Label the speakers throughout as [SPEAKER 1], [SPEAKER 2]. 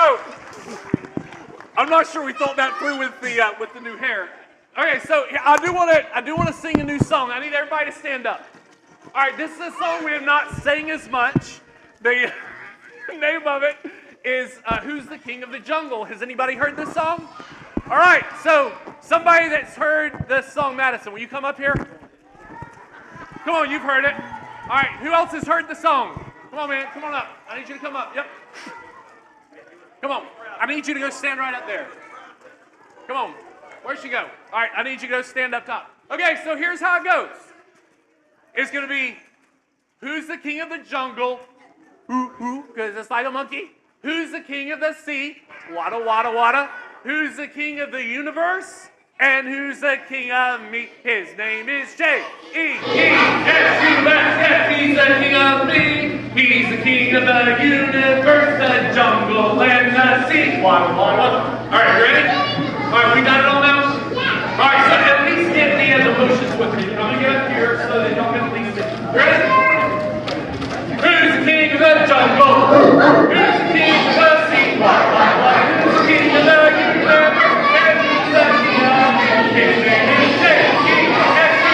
[SPEAKER 1] So, I'm not sure we thought that through with the new hair. Okay, so I do want to sing a new song. I need everybody to stand up. All right, this is a song we have not sang as much. The name of it is "Who's the King of the Jungle?" Has anybody heard this song? All right, so somebody that's heard this song, Madison, will you come up here? Come on, you've heard it. All right, who else has heard the song? Come on, man, come on up. I need you to come up. Yep. Come on. I need you to go stand right up there. Come on. Where'd she go? All right, I need you to go stand up top. Okay, so here's how it goes. It's going to be, who's the king of the jungle? Because it's like a monkey. Who's the king of the sea? Wada, wada, wada. Who's the king of the universe? And who's the king of me? His name is J-E-E-S-U-S-S. He's the king of me. He's the king of the universe, the jungle, and the sea. Wada, wada, wada. All right, ready? All right, we got it all now? Yeah. All right, so at least get the motions with me. I'm going to get up here so that y'all can at least get it. Ready? Who's the king of the jungle? Who's the king of the sea? Wada, wada, wada. Who's the king of the universe? And who's the king of me? His name is J-E-S-U-S-S.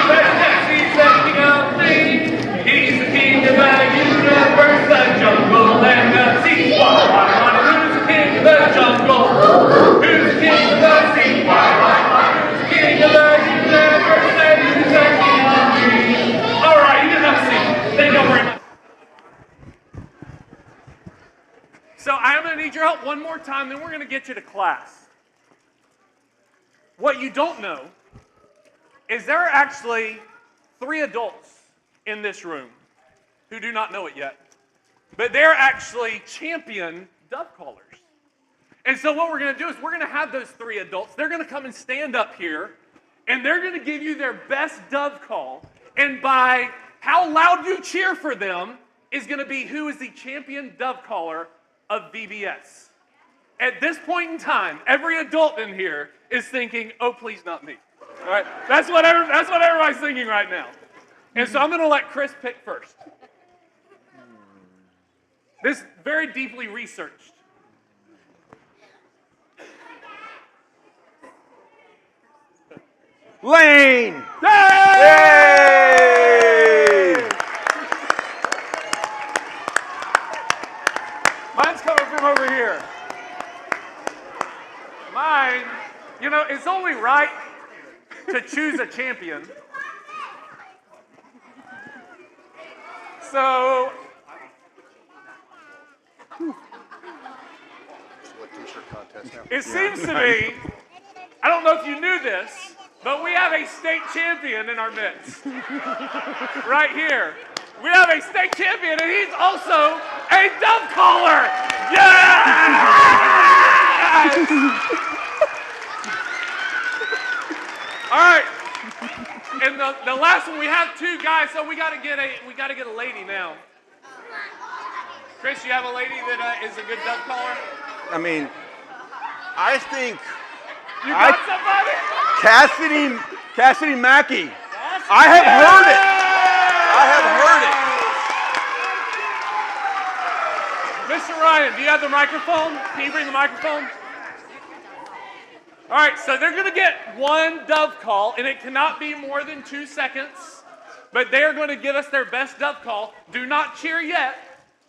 [SPEAKER 1] He's the king of me. He's the king of the universe, the jungle, and the sea. Wada, wada, wada. Who's the king of the jungle? Who's the king of the sea? Wada, wada, wada. Who's the king of the universe, and who's the king of me? All right, you didn't have to sing. Thank you very much. So I'm going to need your help one more time, then we're going to get you to class. What you don't know is there are actually 3 adults in this room who do not know it yet. But they're actually champion dove callers. And so what we're going to do is we're going to have those 3 adults. They're going to come and stand up here, and they're going to give you their best dove call. And by how loud you cheer for them is going to be who is the champion dove caller of VBS. At this point in time, every adult in here is thinking, "Oh, please, not me." All right, that's what everybody's thinking right now. And so I'm going to let Chris pick first. This is very deeply researched.
[SPEAKER 2] Lane!
[SPEAKER 1] Yay! Mine's coming from over here. Mine, you know, it's only right to choose a champion. So, it seems to me, I don't know if you knew this, but we have a state champion in our midst. Right here. We have a state champion, and he's also a dove caller. Yes! All right. And the last one, we have 2 guys, so we got to get a lady now. Chris, you have a lady that is a good dove caller?
[SPEAKER 2] I mean, I think
[SPEAKER 1] You got somebody?
[SPEAKER 2] Cassidy Mackey. I have heard it. I have heard it.
[SPEAKER 1] Mr. Ryan, do you have the microphone? Can you bring the microphone? All right, so they're going to get 1 dove call, and it cannot be more than 2 seconds. But they are going to give us their best dove call. Do not cheer yet.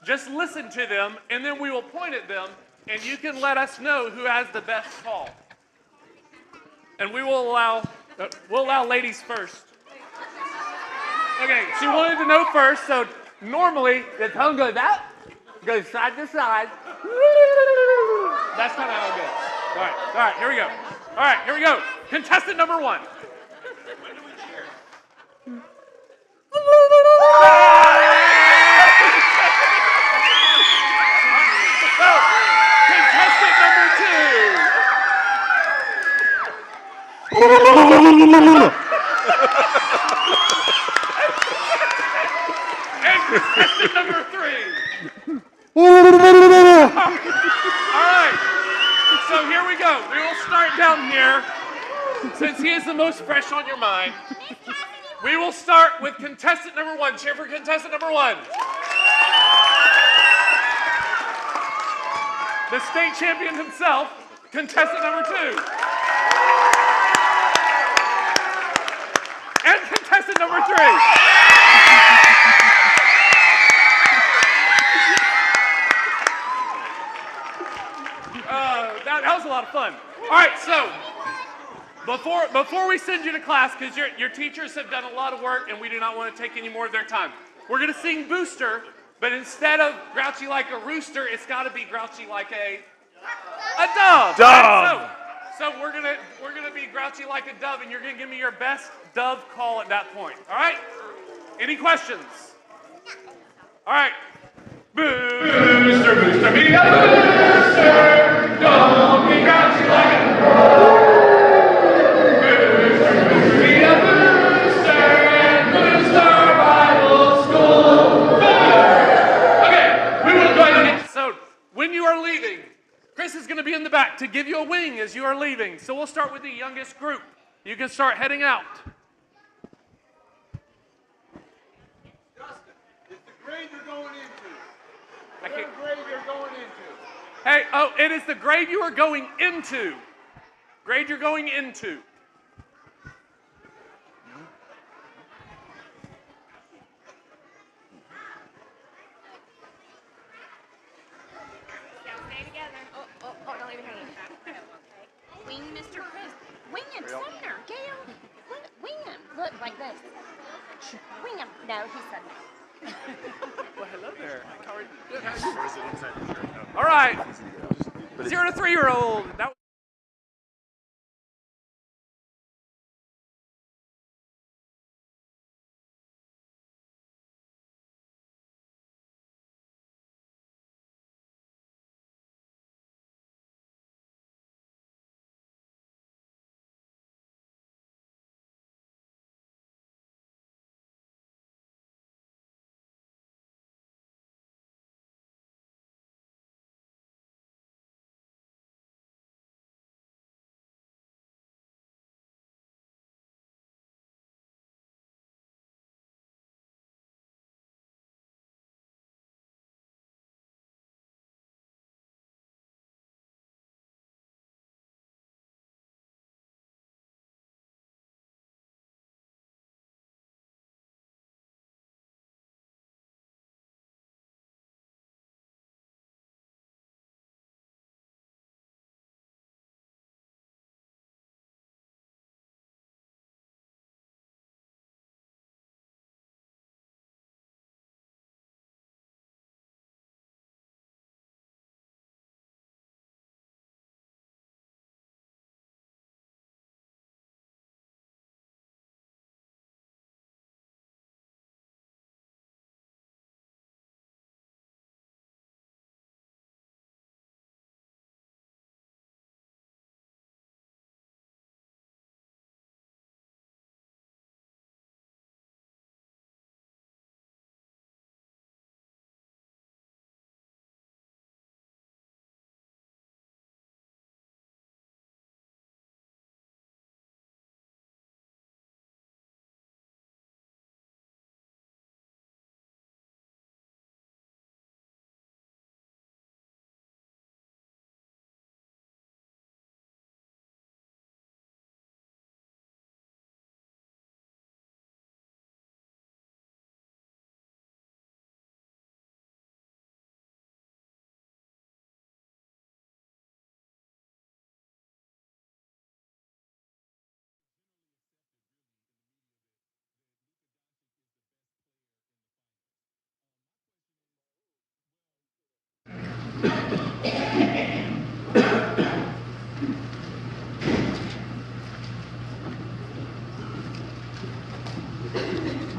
[SPEAKER 1] Just listen to them, and then we will point at them, and you can let us know who has the best call. And we will allow ladies first. Okay, she wanted to know first, so normally the tongue goes out, goes side to side. That's kind of how it goes. All right, here we go. All right, here we go. Contestant number 1. When do we cheer? Contestant number 2. And contestant number 3. All right. So here we go. We will start down here. Since he is the most fresh on your mind, we will start with contestant number 1. Cheer for contestant number 1. the state champion himself, contestant number 2. And contestant number 3. That was a lot of fun. All right, so before we send you to class, because your teachers have done a lot of work and we do not want to take any more of their time, we're going to sing Booster, but instead of grouchy like a rooster, it's got to be grouchy like a dove.
[SPEAKER 2] Dove.
[SPEAKER 1] Right? So we're gonna be grouchy like a dove, and you're gonna give me your best dove call at that point. All right? Any questions? All right. Booster, booster, be a booster. Don't be grouchy like a booster, booster, be a booster, and boost our Bible school. Okay, we will go ahead and get. So when you are leaving, Chris is going to be in the back to give you a wing as you are leaving. So we'll start with the youngest group. You can start heading out.
[SPEAKER 3] Dustin, it's the grade you're going into. Whatever grade you're going into.
[SPEAKER 1] Hey, it is the grade you are going into. Grade you're going into.
[SPEAKER 4] Don't leave your hand. Wing Mr. Chris. Wing him, Sumner. Gail. Wing him. Look, like this. Wing him. No, he said no.
[SPEAKER 1] Well, hello there. How are you? Good. All right. 0 to 3-year-old. That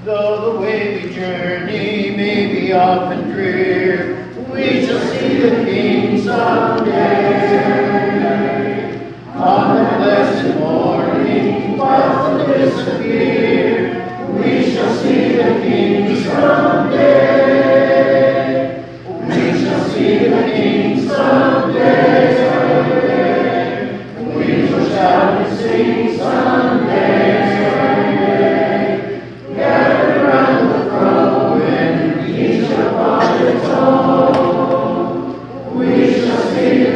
[SPEAKER 5] Though the way we journey may be often drear, we shall see the King someday. On the blessed morning, far to disappear, we shall see the King someday. We shall see the King someday, someday. We shall shout and sing someday. We shall see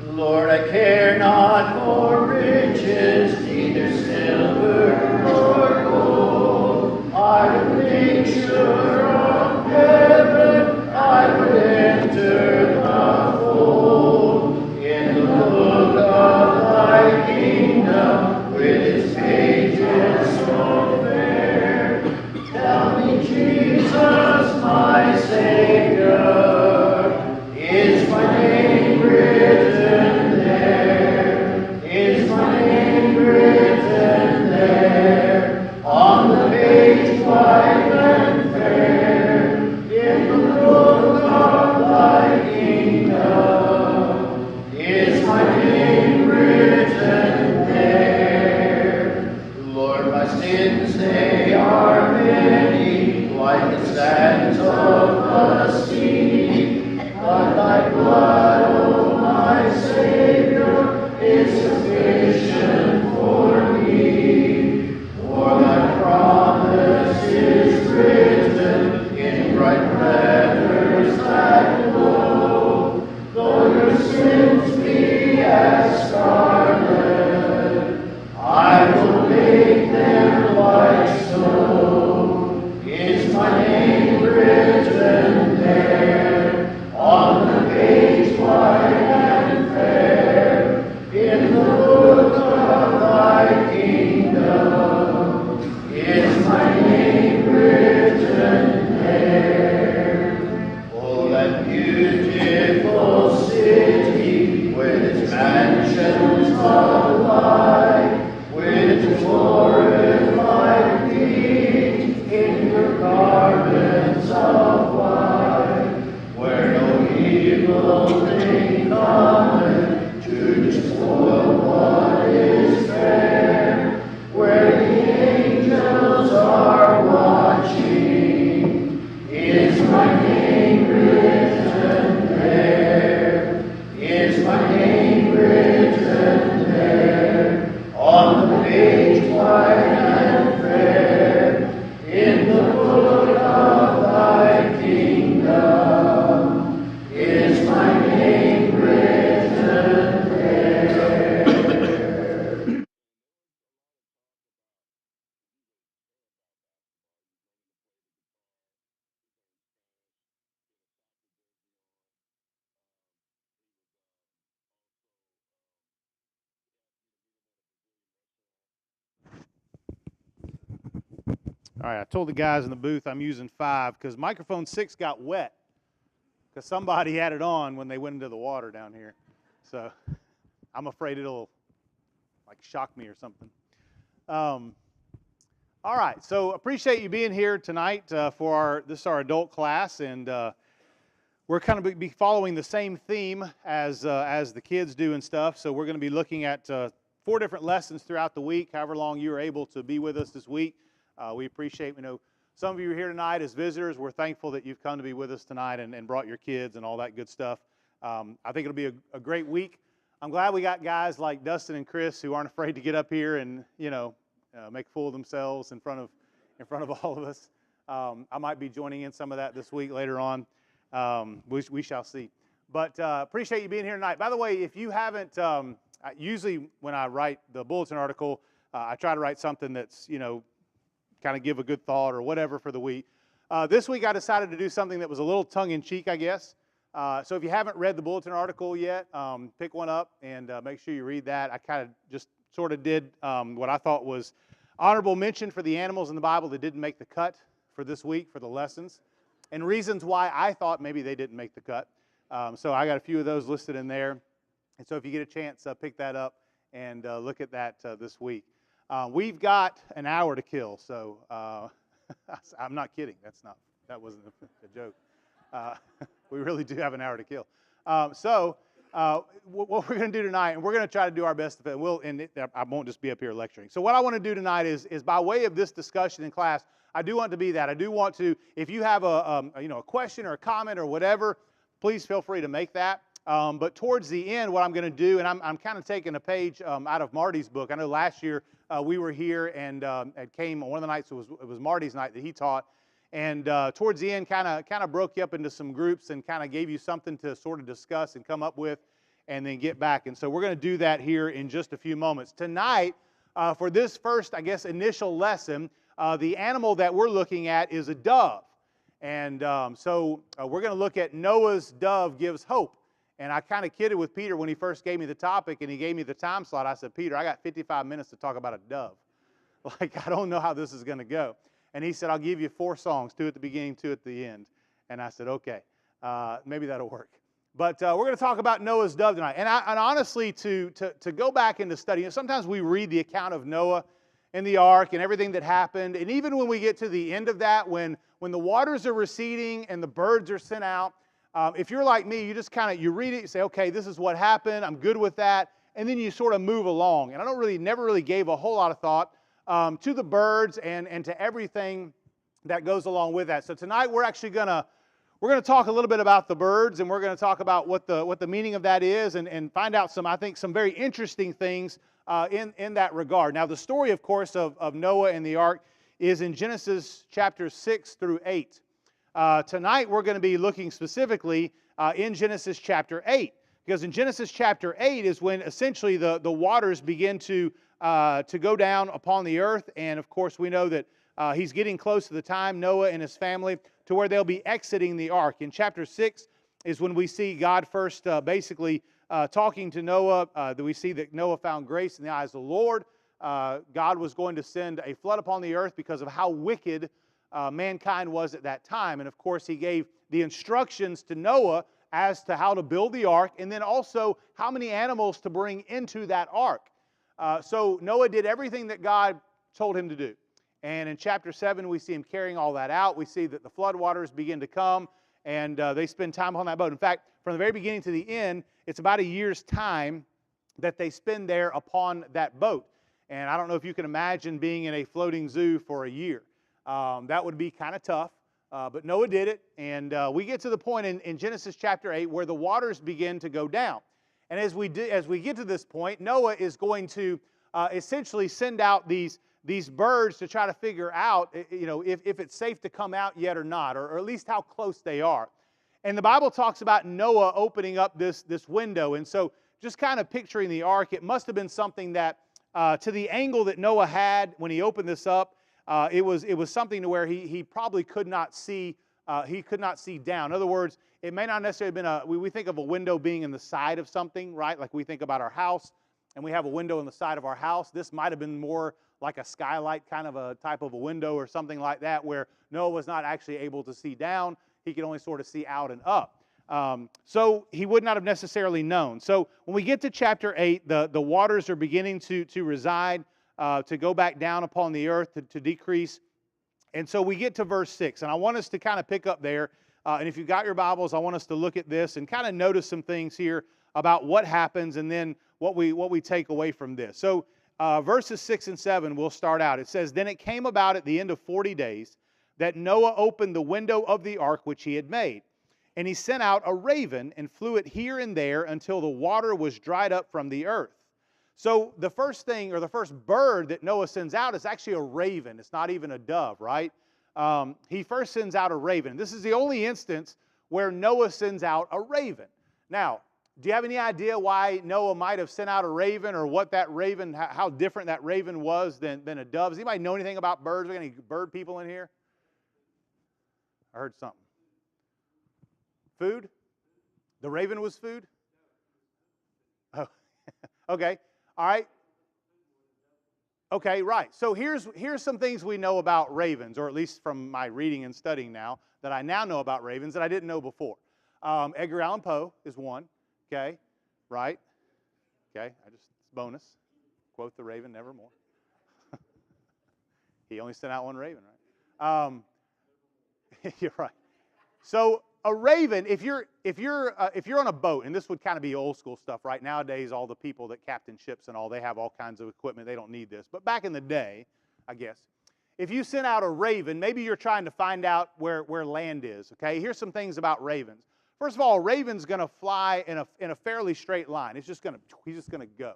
[SPEAKER 5] Lord, I care not for riches, neither silver nor gold. I would make sure of heaven, I would enter the fold. In the book of thy kingdom, with its pages so fair, tell me, Jesus, my Savior, is my name written there? Is my name written there? On the page white and fair, in the book of thy kingdom, is my name written there? Lord, my sins, they are many, like the sands of the sea, but thy blood, O my Savior, is sufficient for me. For thy promise is written in bright letters that glow. Though your sins be as scarlet, I will make them white snow. Is my name written there? On the page white and fair, in the book of thy kingdom, is my name written there. Oh, that beautiful city, with its mansions of light, with its glorified feet, in your garments of white, where no evil thing cometh to despoil what is fair, where the angels are watching, is my name written there? Is my name written there? On the page white and fair, in the book of thy kingdom, is my name written there?
[SPEAKER 6] All right, I told the guys in the booth I'm using 5 because microphone 6 got wet because somebody had it on when they went into the water down here. So I'm afraid it'll like shock me or something. All right, so appreciate you being here tonight for this is our adult class, and we're kind of be following the same theme as the kids do and stuff. So we're going to be looking at 4 different lessons throughout the week, however long you are able to be with us this week. We appreciate, some of you are here tonight as visitors. We're thankful that you've come to be with us tonight and brought your kids and all that good stuff. I think it'll be a great week. I'm glad we got guys like Dustin and Chris who aren't afraid to get up here and, make a fool of themselves in front of all of us. I might be joining in some of that this week later on. We shall see. But appreciate you being here tonight. By the way, if you haven't, usually when I write the bulletin article, I try to write something that's, kind of give a good thought or whatever for the week. This week I decided to do something that was a little tongue-in-cheek, I guess. So if you haven't read the bulletin article yet, pick one up and make sure you read that. I kind of just sort of did what I thought was honorable mention for the animals in the Bible that didn't make the cut for this week, for the lessons, and reasons why I thought maybe they didn't make the cut. So I got a few of those listed in there. And so if you get a chance, pick that up and look at that this week. We've got an hour to kill, so I'm not kidding. That wasn't a joke. We really do have an hour to kill. What we're going to do tonight, and we're going to try to do our best. I won't just be up here lecturing. So what I want to do tonight is by way of this discussion in class, I do want to be that. I do want to, if you have a question or a comment or whatever, please feel free to make that. But towards the end, what I'm going to do, and I'm kind of taking a page out of Marty's book. I know last year we were here and came one of the nights. It was Marty's night that he taught, and towards the end, kind of broke you up into some groups and kind of gave you something to sort of discuss and come up with, and then get back. And so we're going to do that here in just a few moments tonight. For this first, I guess, initial lesson, the animal that we're looking at is a dove. And so we're going to look at Noah's dove gives hope. And I kind of kidded with Peter when he first gave me the topic and he gave me the time slot. I said, Peter, I got 55 minutes to talk about a dove. Like, I don't know how this is going to go. And he said, I'll give you 4 songs, 2 at the beginning, 2 at the end. And I said, okay, maybe that'll work. But we're going to talk about Noah's dove tonight. And honestly, to go back into studying, sometimes we read the account of Noah and the ark and everything that happened. And even when we get to the end of that, when the waters are receding and the birds are sent out, if you're like me, you just you read it, you say, okay, this is what happened, I'm good with that, and then you sort of move along. And I never really gave a whole lot of thought to the birds and to everything that goes along with that. So tonight we're actually going to talk a little bit about the birds, and we're going to talk about what the meaning of that is and find out some very interesting things in that regard. Now, the story, of course, of Noah and the ark is in Genesis chapters 6 through 8. Tonight, we're going to be looking specifically in Genesis chapter 8, because in Genesis chapter 8 is when essentially the waters begin to go down upon the earth, and of course, we know that he's getting close to the time, Noah and his family, to where they'll be exiting the ark. In chapter 6 is when we see God first basically talking to Noah. That we see that Noah found grace in the eyes of the Lord. God was going to send a flood upon the earth because of how wicked mankind was at that time. And of course, he gave the instructions to Noah as to how to build the ark, and then also how many animals to bring into that ark. So Noah did everything that God told him to do. And in chapter 7, we see him carrying all that out. We see that the floodwaters begin to come, and they spend time on that boat. In fact, from the very beginning to the end, it's about a year's time that they spend there upon that boat. And I don't know if you can imagine being in a floating zoo for a year. That would be kind of tough, but Noah did it. And we get to the point in Genesis chapter 8 where the waters begin to go down. And as we get to this point, Noah is going to essentially send out these birds to try to figure out, if it's safe to come out yet or not, or at least how close they are. And the Bible talks about Noah opening up this window. And so just kind of picturing the ark, it must have been something that, to the angle that Noah had when he opened this up, it was something to where he probably could not see. He could not see down. In other words, it may not necessarily have been we think of a window being in the side of something, right? Like we think about our house, and we have a window in the side of our house. This might have been more like a skylight kind of a type of a window or something like that, where Noah was not actually able to see down. He could only sort of see out and up. So he would not have necessarily known. So when we get to chapter 8, the waters are beginning to reside, to go back down upon the earth, to decrease. And so we get to verse 6, and I want us to kind of pick up there. And if you've got your Bibles, I want us to look at this and kind of notice some things here about what happens and then what we take away from this. So verses 6 and 7, we'll start out. It says, "Then it came about at the end of 40 days that Noah opened the window of the ark which he had made. And he sent out a raven and flew it here and there until the water was dried up from the earth." So the first thing, or the first bird that Noah sends out is actually a raven. It's not even a dove, right? He first sends out a raven. This is the only instance where Noah sends out a raven. Now, do you have any idea why Noah might have sent out a raven, or what that raven, how different that raven was than a dove? Does anybody know anything about birds? Are there any bird people in here? I heard something. Food? The raven was food? Oh, okay. All right. Okay, right. So here's some things we know about ravens, or at least from my reading and studying now, that I now know about ravens that I didn't know before. Edgar Allan Poe is one. Okay, right? Okay, it's bonus. Quote the raven nevermore. He only sent out one raven, right? You're right. So a raven, if you're on a boat, and this would kind of be old school stuff, right? Nowadays, all the people that captain ships and all, they have all kinds of equipment. They don't need this. But back in the day, I guess, if you sent out a raven, maybe you're trying to find out where land is. Okay, here's some things about ravens. First of all, a raven's going to fly in a fairly straight line. He's just going to go.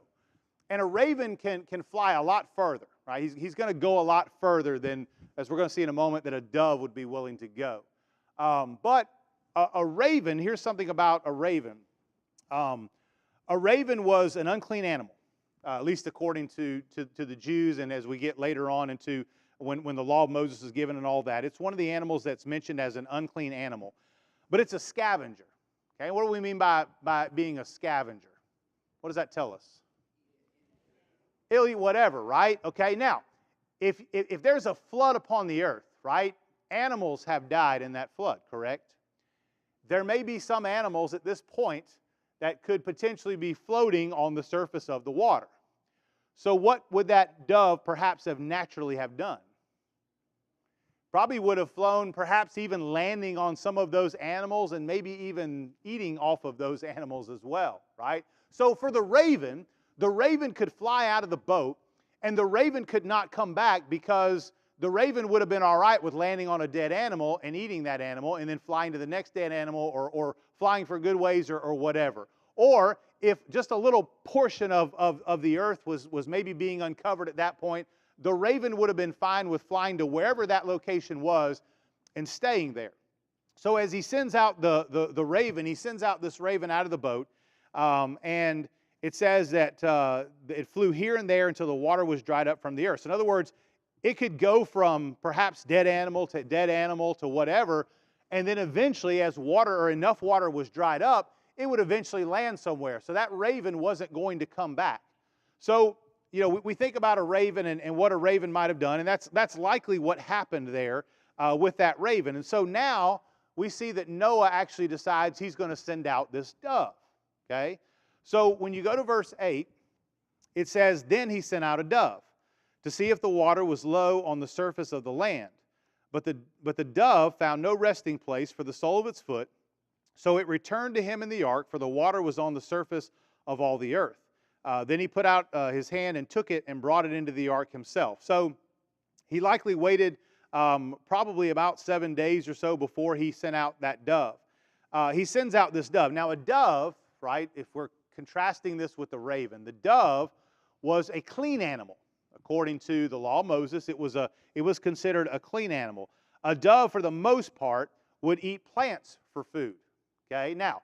[SPEAKER 6] And a raven can fly a lot further, right? He's going to go a lot further than, as we're going to see in a moment, that a dove would be willing to go. But a raven, here's something about a raven. A raven was an unclean animal, at least according to the Jews, and as we get later on into when the law of Moses is given and all that. It's one of the animals that's mentioned as an unclean animal. But it's a scavenger. Okay, what do we mean by being a scavenger? What does that tell us? He'll eat whatever, right? Okay, now, if there's a flood upon the earth, right, animals have died in that flood, correct? There may be some animals at this point that could potentially be floating on the surface of the water. So what would that dove perhaps have naturally have done? Probably would have flown, perhaps even landing on some of those animals and maybe even eating off of those animals as well, right? So for the raven could fly out of the boat, and the raven could not come back because the raven would have been all right with landing on a dead animal and eating that animal and then flying to the next dead animal or flying for good ways or whatever. Or if just a little portion of the earth was maybe being uncovered at that point, the raven would have been fine with flying to wherever that location was and staying there. So as he sends out the raven, he sends out this raven out of the boat, and it says that it flew here and there until the water was dried up from the earth. So in other words, it could go from perhaps dead animal to whatever, and then eventually as water or enough water was dried up, it would eventually land somewhere. So that raven wasn't going to come back. So, you know, we think about a raven and what a raven might have done, and that's likely what happened there with that raven. And so now we see that Noah actually decides he's going to send out this dove, okay? So when you go to verse 8, it says, "Then he sent out a dove to see if the water was low on the surface of the land. But the dove found no resting place for the sole of its foot, so it returned to him in the ark, for the water was on the surface of all the earth. Then he put out his hand and took it and brought it into the ark himself." So he likely waited probably about 7 days or so before he sent out that dove. He sends out this dove. Now a dove, right, if we're contrasting this with the raven, the dove was a clean animal. According to the law of Moses, it was considered a clean animal. A dove, for the most part, would eat plants for food. Okay, now,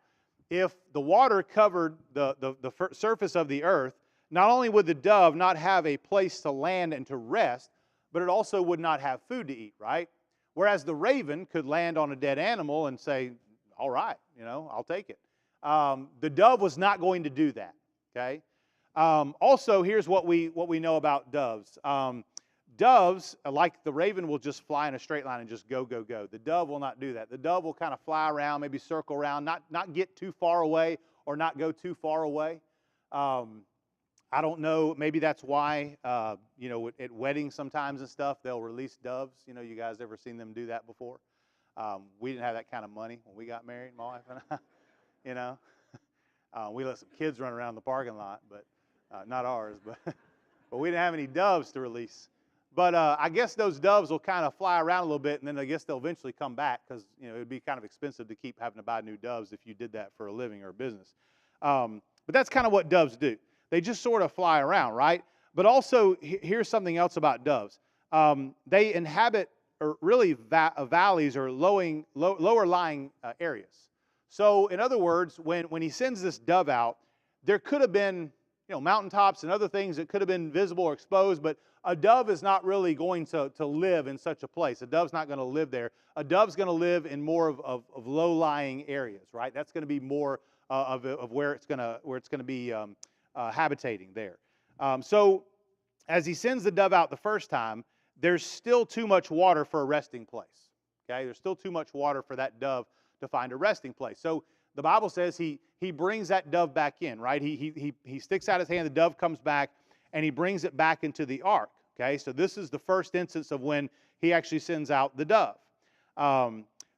[SPEAKER 6] if the water covered the surface of the earth, not only would the dove not have a place to land and to rest, but it also would not have food to eat, right? Whereas the raven could land on a dead animal and say, all right, you know, I'll take it. The dove was not going to do that, okay? Also, here's what we know about doves. Doves, like the raven, will just fly in a straight line and just go, go, go. The dove will not do that. The dove will kind of fly around, maybe circle around, not get too far away or not go too far away. I don't know. Maybe that's why, you know, at weddings sometimes and stuff, they'll release doves. You know, you guys ever seen them do that before? We didn't have that kind of money when we got married, my wife and I. You know, we let some kids run around the parking lot, but not ours. But we didn't have any doves to release. But I guess those doves will kind of fly around a little bit, and then I guess they'll eventually come back because, you know, it would be kind of expensive to keep having to buy new doves if you did that for a living or a business. But that's kind of what doves do. They just sort of fly around, right? But also, here's something else about doves. They inhabit really valleys or lower lying areas. So, in other words, when he sends this dove out, there could have been, you know, mountaintops and other things that could have been visible or exposed, but a dove is not really going to live in such a place. A dove's not going to live there. A dove's going to live in more of low-lying areas, right? That's going to be more of where it's going to be habitating there. So, as he sends the dove out the first time, there's still too much water for a resting place. Okay, there's still too much water for that dove to find a resting place. So the Bible says he brings that dove back in, right? He sticks out his hand, the dove comes back, and he brings it back into the ark. Okay, so this is the first instance of when he actually sends out the dove.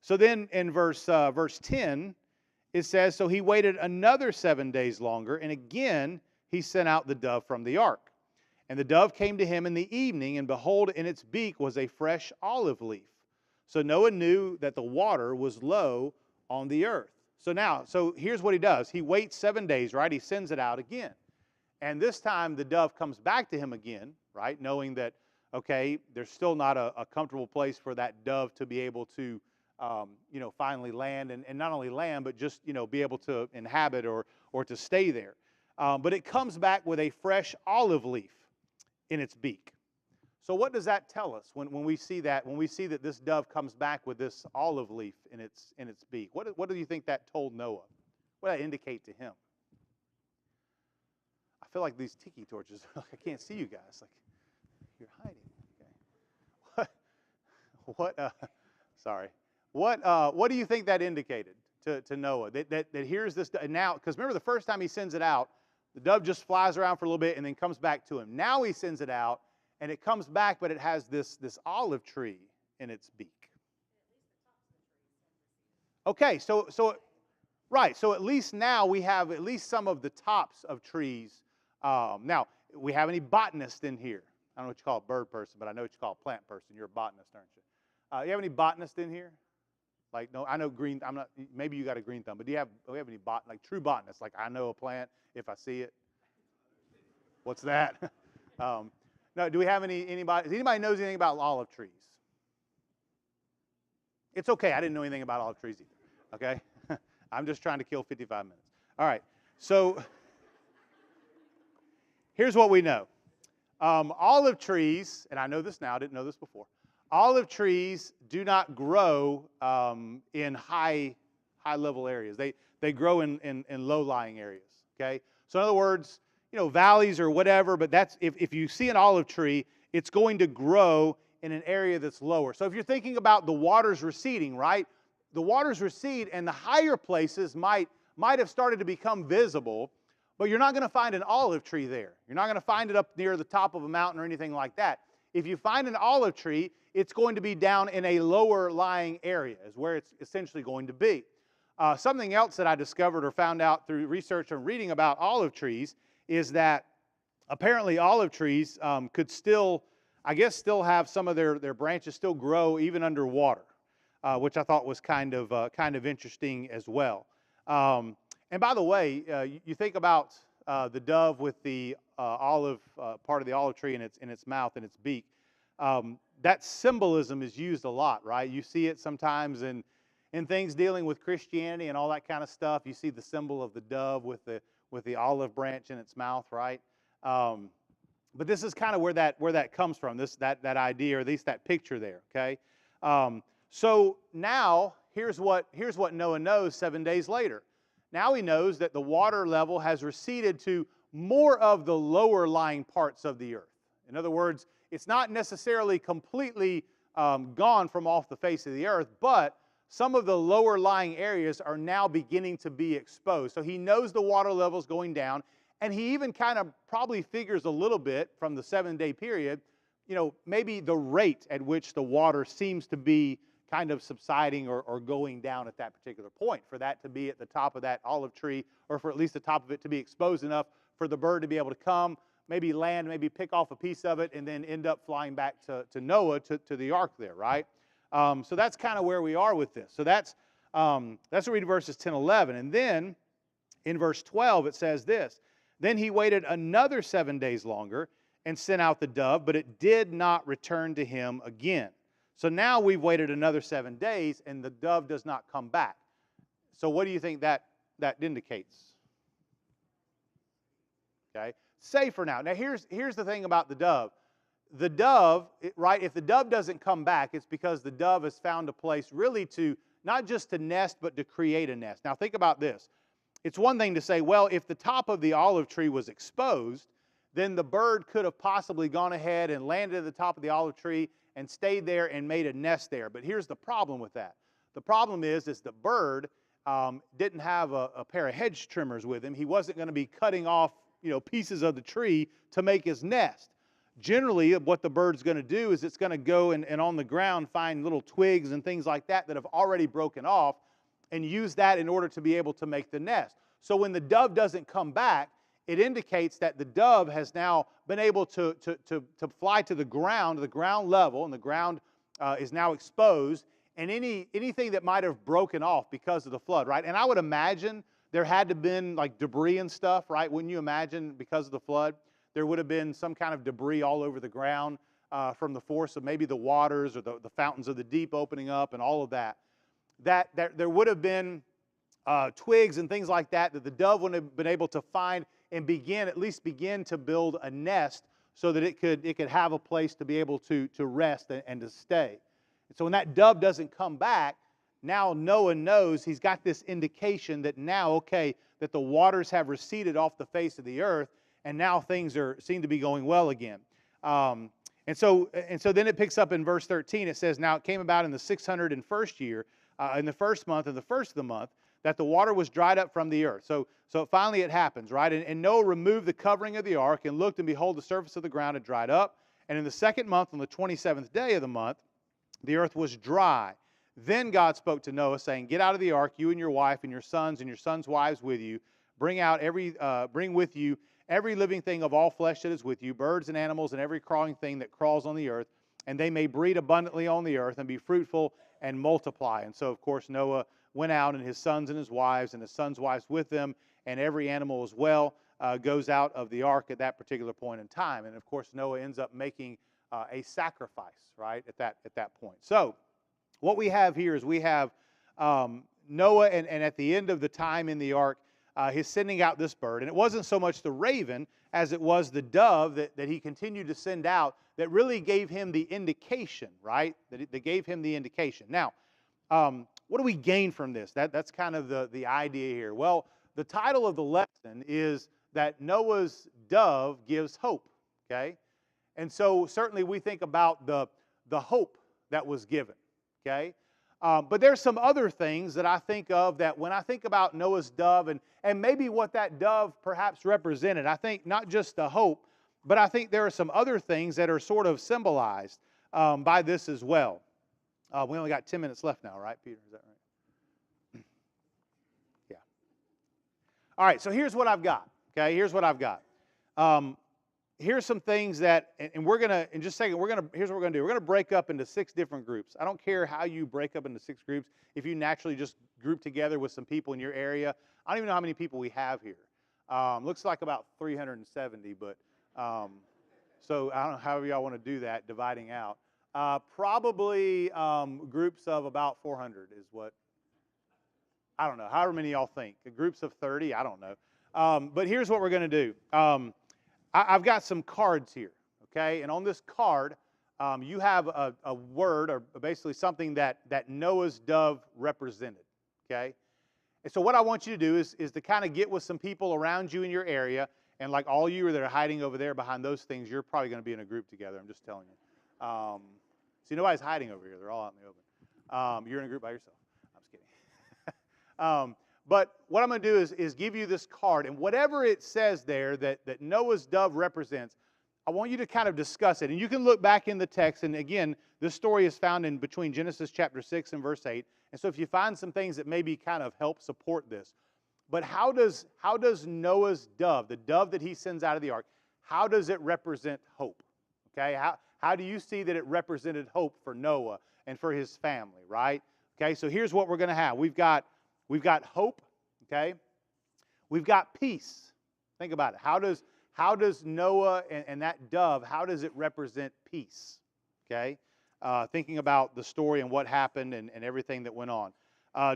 [SPEAKER 6] So then in verse 10, it says, "So he waited another 7 days longer, and again he sent out the dove from the ark. And the dove came to him in the evening, and behold, in its beak was a fresh olive leaf. So Noah knew that the water was low on the earth." So here's what he does. He waits 7 days, right? He sends it out again. And this time the dove comes back to him again, right? Knowing that, okay, there's still not a comfortable place for that dove to be able to, finally land, and not only land, but just, be able to inhabit or to stay there. But it comes back with a fresh olive leaf in its beak. So what does that tell us when we see that? When we see that this dove comes back with this olive leaf in its beak, what do you think that told Noah? What did that indicate to him? I feel like these tiki torches. I can't see you guys. Like you're hiding. Okay. Sorry. What do you think that indicated to Noah? That here's this, and now, because remember the first time he sends it out, the dove just flies around for a little bit and then comes back to him. Now he sends it out, and it comes back, but it has this olive tree in its beak. Okay, so right, so at least now we have at least some of the tops of trees. Now, we have any botanists in here? I don't know what you call a bird person, but I know what you call a plant person. You're a botanist, aren't you? You have any botanists in here? Like, no, I know green. I'm not. Maybe you got a green thumb, but do we have any true botanists? Like, I know a plant if I see it. What's that? No. Do we have anybody? Does anybody knows anything about olive trees? It's okay. I didn't know anything about olive trees either. Okay. I'm just trying to kill 55 minutes. All right. So here's what we know. Olive trees, and I know this now. I didn't know this before. Olive trees do not grow in high level areas. They grow in low lying areas. Okay. So in other words, valleys or whatever. But that's if you see an olive tree, it's going to grow in an area that's lower. So if you're thinking about the waters receding, right? The waters recede, and the higher places might have started to become visible, but you're not going to find an olive tree there. You're not going to find it up near the top of a mountain or anything like that. If you find an olive tree, it's going to be down in a lower lying area, is where it's essentially going to be. Something else that I discovered or found out through research and reading about olive trees is that apparently olive trees could still have some of their branches still grow even underwater, which I thought was kind of interesting as well. And by the way, you think about the dove with the olive part of the olive tree in its mouth and its beak. That symbolism is used a lot, right? You see it sometimes in things dealing with Christianity and all that kind of stuff. You see the symbol of the dove with the olive branch in its mouth, right? But this is kind of where that comes from. That idea, or at least that picture there. Okay. So now here's what Noah knows 7 days later. Now he knows that the water level has receded to more of the lower lying parts of the earth. In other words, it's not necessarily completely gone from off the face of the earth, but some of the lower lying areas are now beginning to be exposed. So he knows the water level is going down, and he even kind of probably figures a little bit from the 7-day period, maybe the rate at which the water seems to be kind of subsiding or going down at that particular point, for that to be at the top of that olive tree, or for at least the top of it to be exposed enough for the bird to be able to come, maybe land, maybe pick off a piece of it, and then end up flying back to Noah, to the ark there, right? So that's kind of where we are with this. So that's what we read in verses 10, 11. And then in verse 12 it says this: Then he waited another 7 days longer and sent out the dove, but it did not return to him again. So now we've waited another 7 days, and the dove does not come back. So what do you think that indicates? Okay, safer now. Now here's the thing about the dove. The dove, right, if the dove doesn't come back, it's because the dove has found a place really to, not just to nest, but to create a nest. Now think about this. It's one thing to say, well, if the top of the olive tree was exposed, then the bird could have possibly gone ahead and landed at the top of the olive tree and stayed there and made a nest there. But here's the problem with that. The problem is the bird didn't have a pair of hedge trimmers with him. He wasn't going to be cutting off pieces of the tree to make his nest. Generally, what the bird's going to do is it's going to go and on the ground find little twigs and things like that have already broken off, and use that in order to be able to make the nest. So when the dove doesn't come back, it indicates that the dove has now been able to fly to the ground level, and the ground is now exposed, and anything that might have broken off because of the flood, right? And I would imagine There had to have been like debris and stuff, right? Wouldn't you imagine because of the flood? There would have been some kind of debris all over the ground from the force of maybe the waters or the fountains of the deep opening up and all of that. That there would have been twigs and things like that the dove would have been able to find and at least begin to build a nest so that it could have a place to be able to rest and to stay. And so when that dove doesn't come back, now Noah knows he's got this indication that now, okay, that the waters have receded off the face of the earth, and now things seem to be going well again. And so then it picks up in verse 13. It says, now it came about in the 601st year, in the first month, in the first of the month, that the water was dried up from the earth. So finally it happens, right? And Noah removed the covering of the ark and looked, and behold, the surface of the ground had dried up. And in the second month, on the 27th day of the month, the earth was dry. Then God spoke to Noah, saying, get out of the ark, you and your wife and your sons wives with you. Bring with you every living thing of all flesh that is with you, birds and animals and every crawling thing that crawls on the earth, and they may breed abundantly on the earth and be fruitful and multiply. And so, of course, Noah went out, and his sons wives with them, and every animal as well goes out of the ark at that particular point in time. And, of course, Noah ends up making a sacrifice, right, at that point. So what we have here is we have Noah, and at the end of the time in the ark, he's sending out this bird. And it wasn't so much the raven as it was the dove that he continued to send out that really gave him the indication, right? That gave him the indication. Now, what do we gain from this? That's kind of the idea here. Well, the title of the lesson is that Noah's dove gives hope, okay? And so certainly we think about the hope that was given, okay? But there's some other things that I think of that when I think about Noah's dove and maybe what that dove perhaps represented, I think not just the hope, but I think there are some other things that are sort of symbolized by this as well. We only got 10 minutes left now, right, Peter? Is that right? Yeah. All right, so here's what I've got, okay? Here's what I've got. Here's some things that, and we're going to, in just a second, here's what we're going to do. We're going to break up into 6 different groups. I don't care how you break up into 6 groups. If you naturally just group together with some people in your area. I don't even know how many people we have here. Looks like about 370, but so I don't know how y'all want to do that, dividing out. Probably groups of about 400 is what, I don't know, however many y'all think. Groups of 30, I don't know. But here's what we're going to do. I've got some cards here, okay? And on this card, you have a word or basically something that Noah's dove represented, okay? And so what I want you to do is to kind of get with some people around you in your area, and like all you that are hiding over there behind those things, you're probably going to be in a group together, I'm just telling you. See, nobody's hiding over here. They're all out in the open. You're in a group by yourself. I'm just kidding. But what I'm going to do is give you this card, and whatever it says there that Noah's dove represents, I want you to kind of discuss it. And you can look back in the text, and again, this story is found in between Genesis chapter 6 and verse 8. And so if you find some things that maybe kind of help support this, but how does Noah's dove, the dove that he sends out of the ark, how does it represent hope? Okay, how do you see that it represented hope for Noah and for his family, right? Okay, so here's what we're going to have. We've got hope, okay? We've got peace. Think about it. How does Noah and that dove, how does it represent peace? Okay? Thinking about the story and what happened and everything that went on.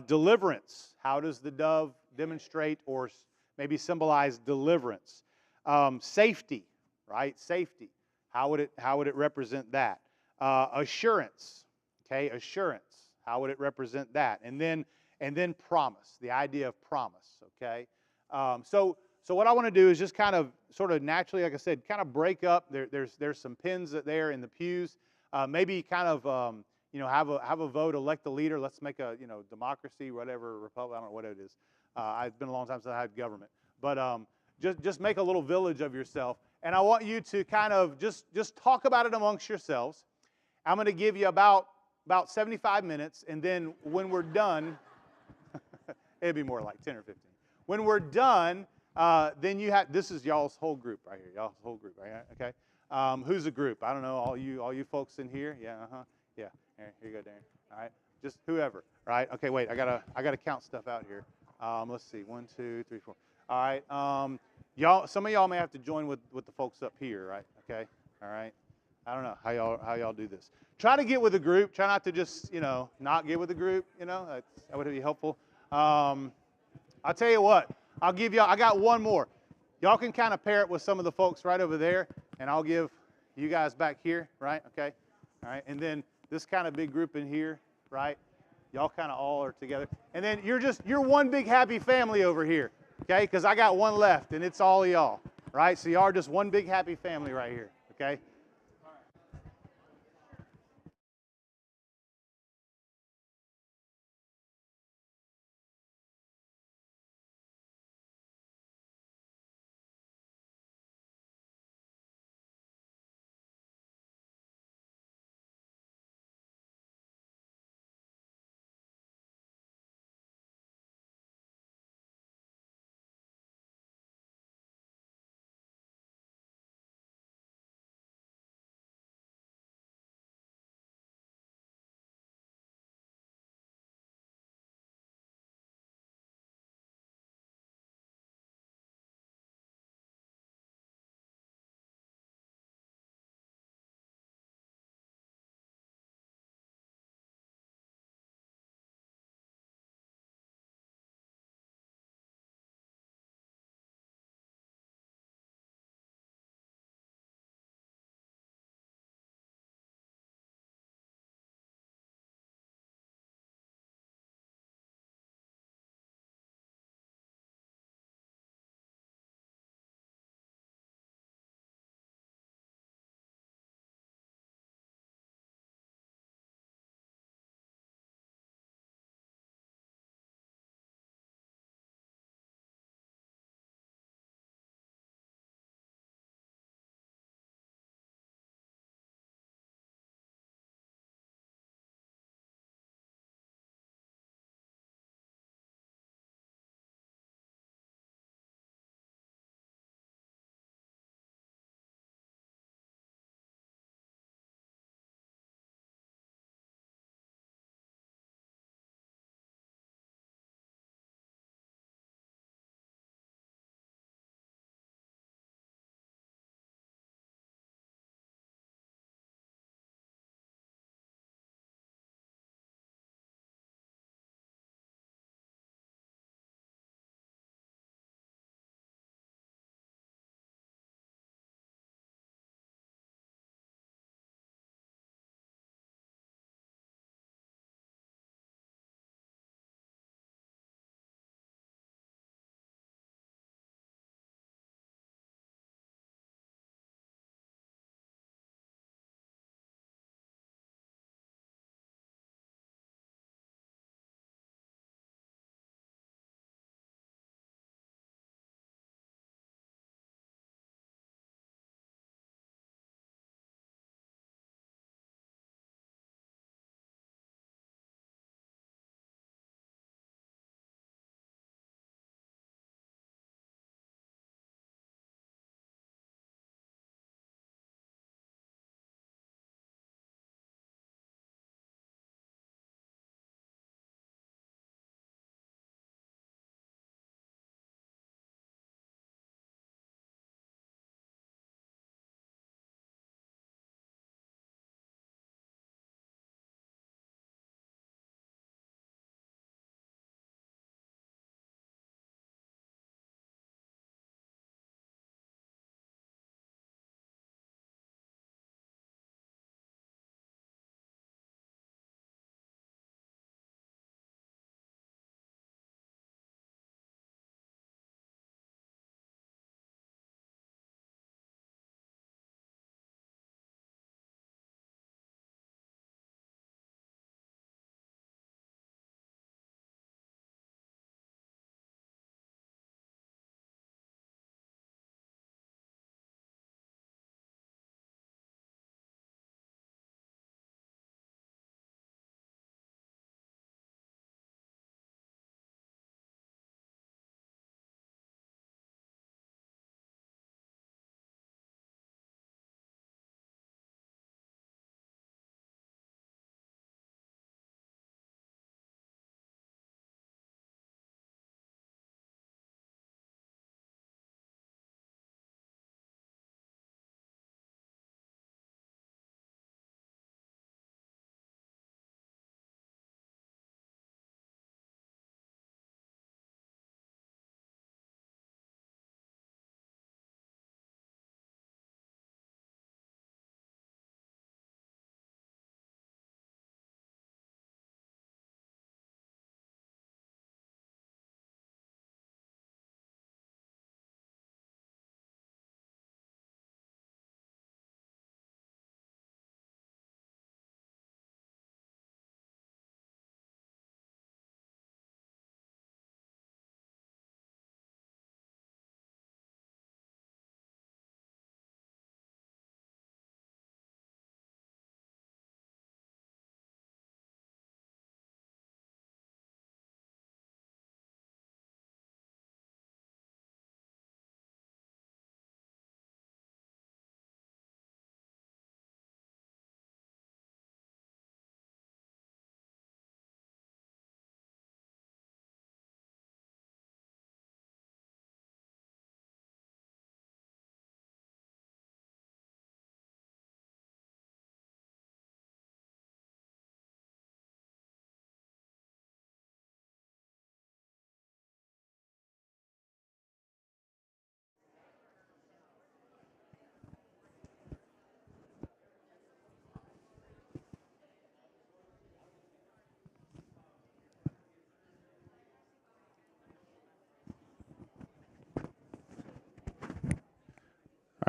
[SPEAKER 6] Deliverance. How does the dove demonstrate or maybe symbolize deliverance? Safety, right? Safety. How would it represent that? Assurance. Okay, assurance. How would it represent that? And then promise, the idea of promise, okay? So what I want to do is just kind of sort of naturally, like I said, kind of break up. There's some pins there in the pews. Maybe kind of, have a vote, elect the leader. Let's make a, democracy, whatever, republic, I don't know what it is. It's been a long time since I had government. But just make a little village of yourself. And I want you to kind of just talk about it amongst yourselves. I'm going to give you about 75 minutes, and then when we're done, it'd be more like 10 or 15. When we're done, then you have, this is y'all's whole group right here. Y'all's whole group, right? Okay. Who's a group? I don't know. All you folks in here. Yeah. Yeah. Here you go, Darren. All right. Just whoever. Right. Okay. Wait. I gotta count stuff out here. Let's see, 1, 2, 3, 4. All right. Y'all, some of y'all may have to join with the folks up here, right? Okay. All right. I don't know how y'all do this. Try to get with a group. Try not to just, not get with a group. That would be helpful. I'll tell you what. I'll give y'all. I got one more. Y'all can kind of pair it with some of the folks right over there, and I'll give you guys back here, right? Okay. All right. And then this kind of big group in here, right? Y'all kind of all are together. And then you're one big happy family over here, okay? Because I got one left, and it's all of y'all, right? So y'all are just one big happy family right here, okay?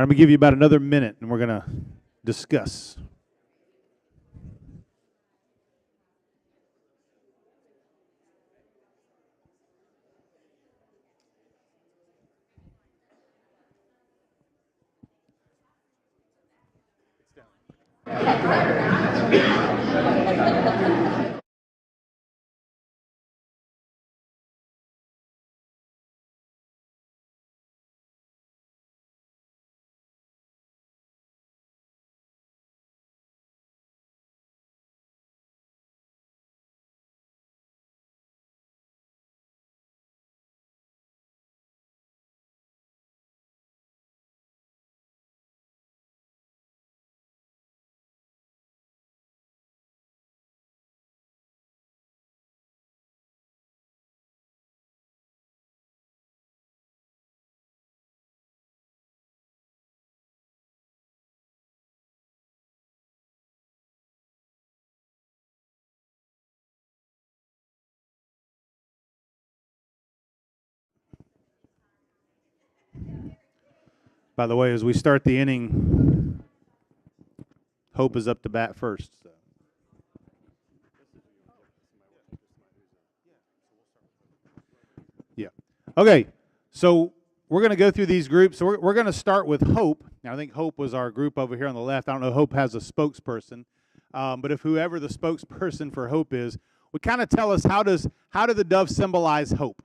[SPEAKER 6] I'm going to give you about another minute, and we're going to discuss. By the way, as we start the inning, Hope is up to bat first. So. Yeah. Okay, so we're going to go through these groups. So we're going to start with Hope. Now, I think Hope was our group over here on the left. I don't know if Hope has a spokesperson, but if whoever the spokesperson for Hope is, would kind of tell us how do the doves symbolize hope?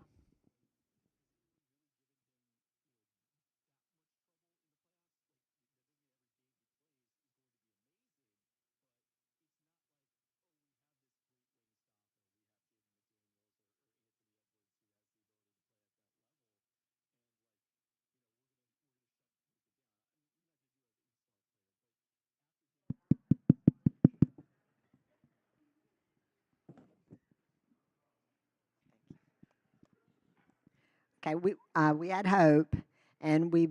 [SPEAKER 7] Okay, we had hope, and we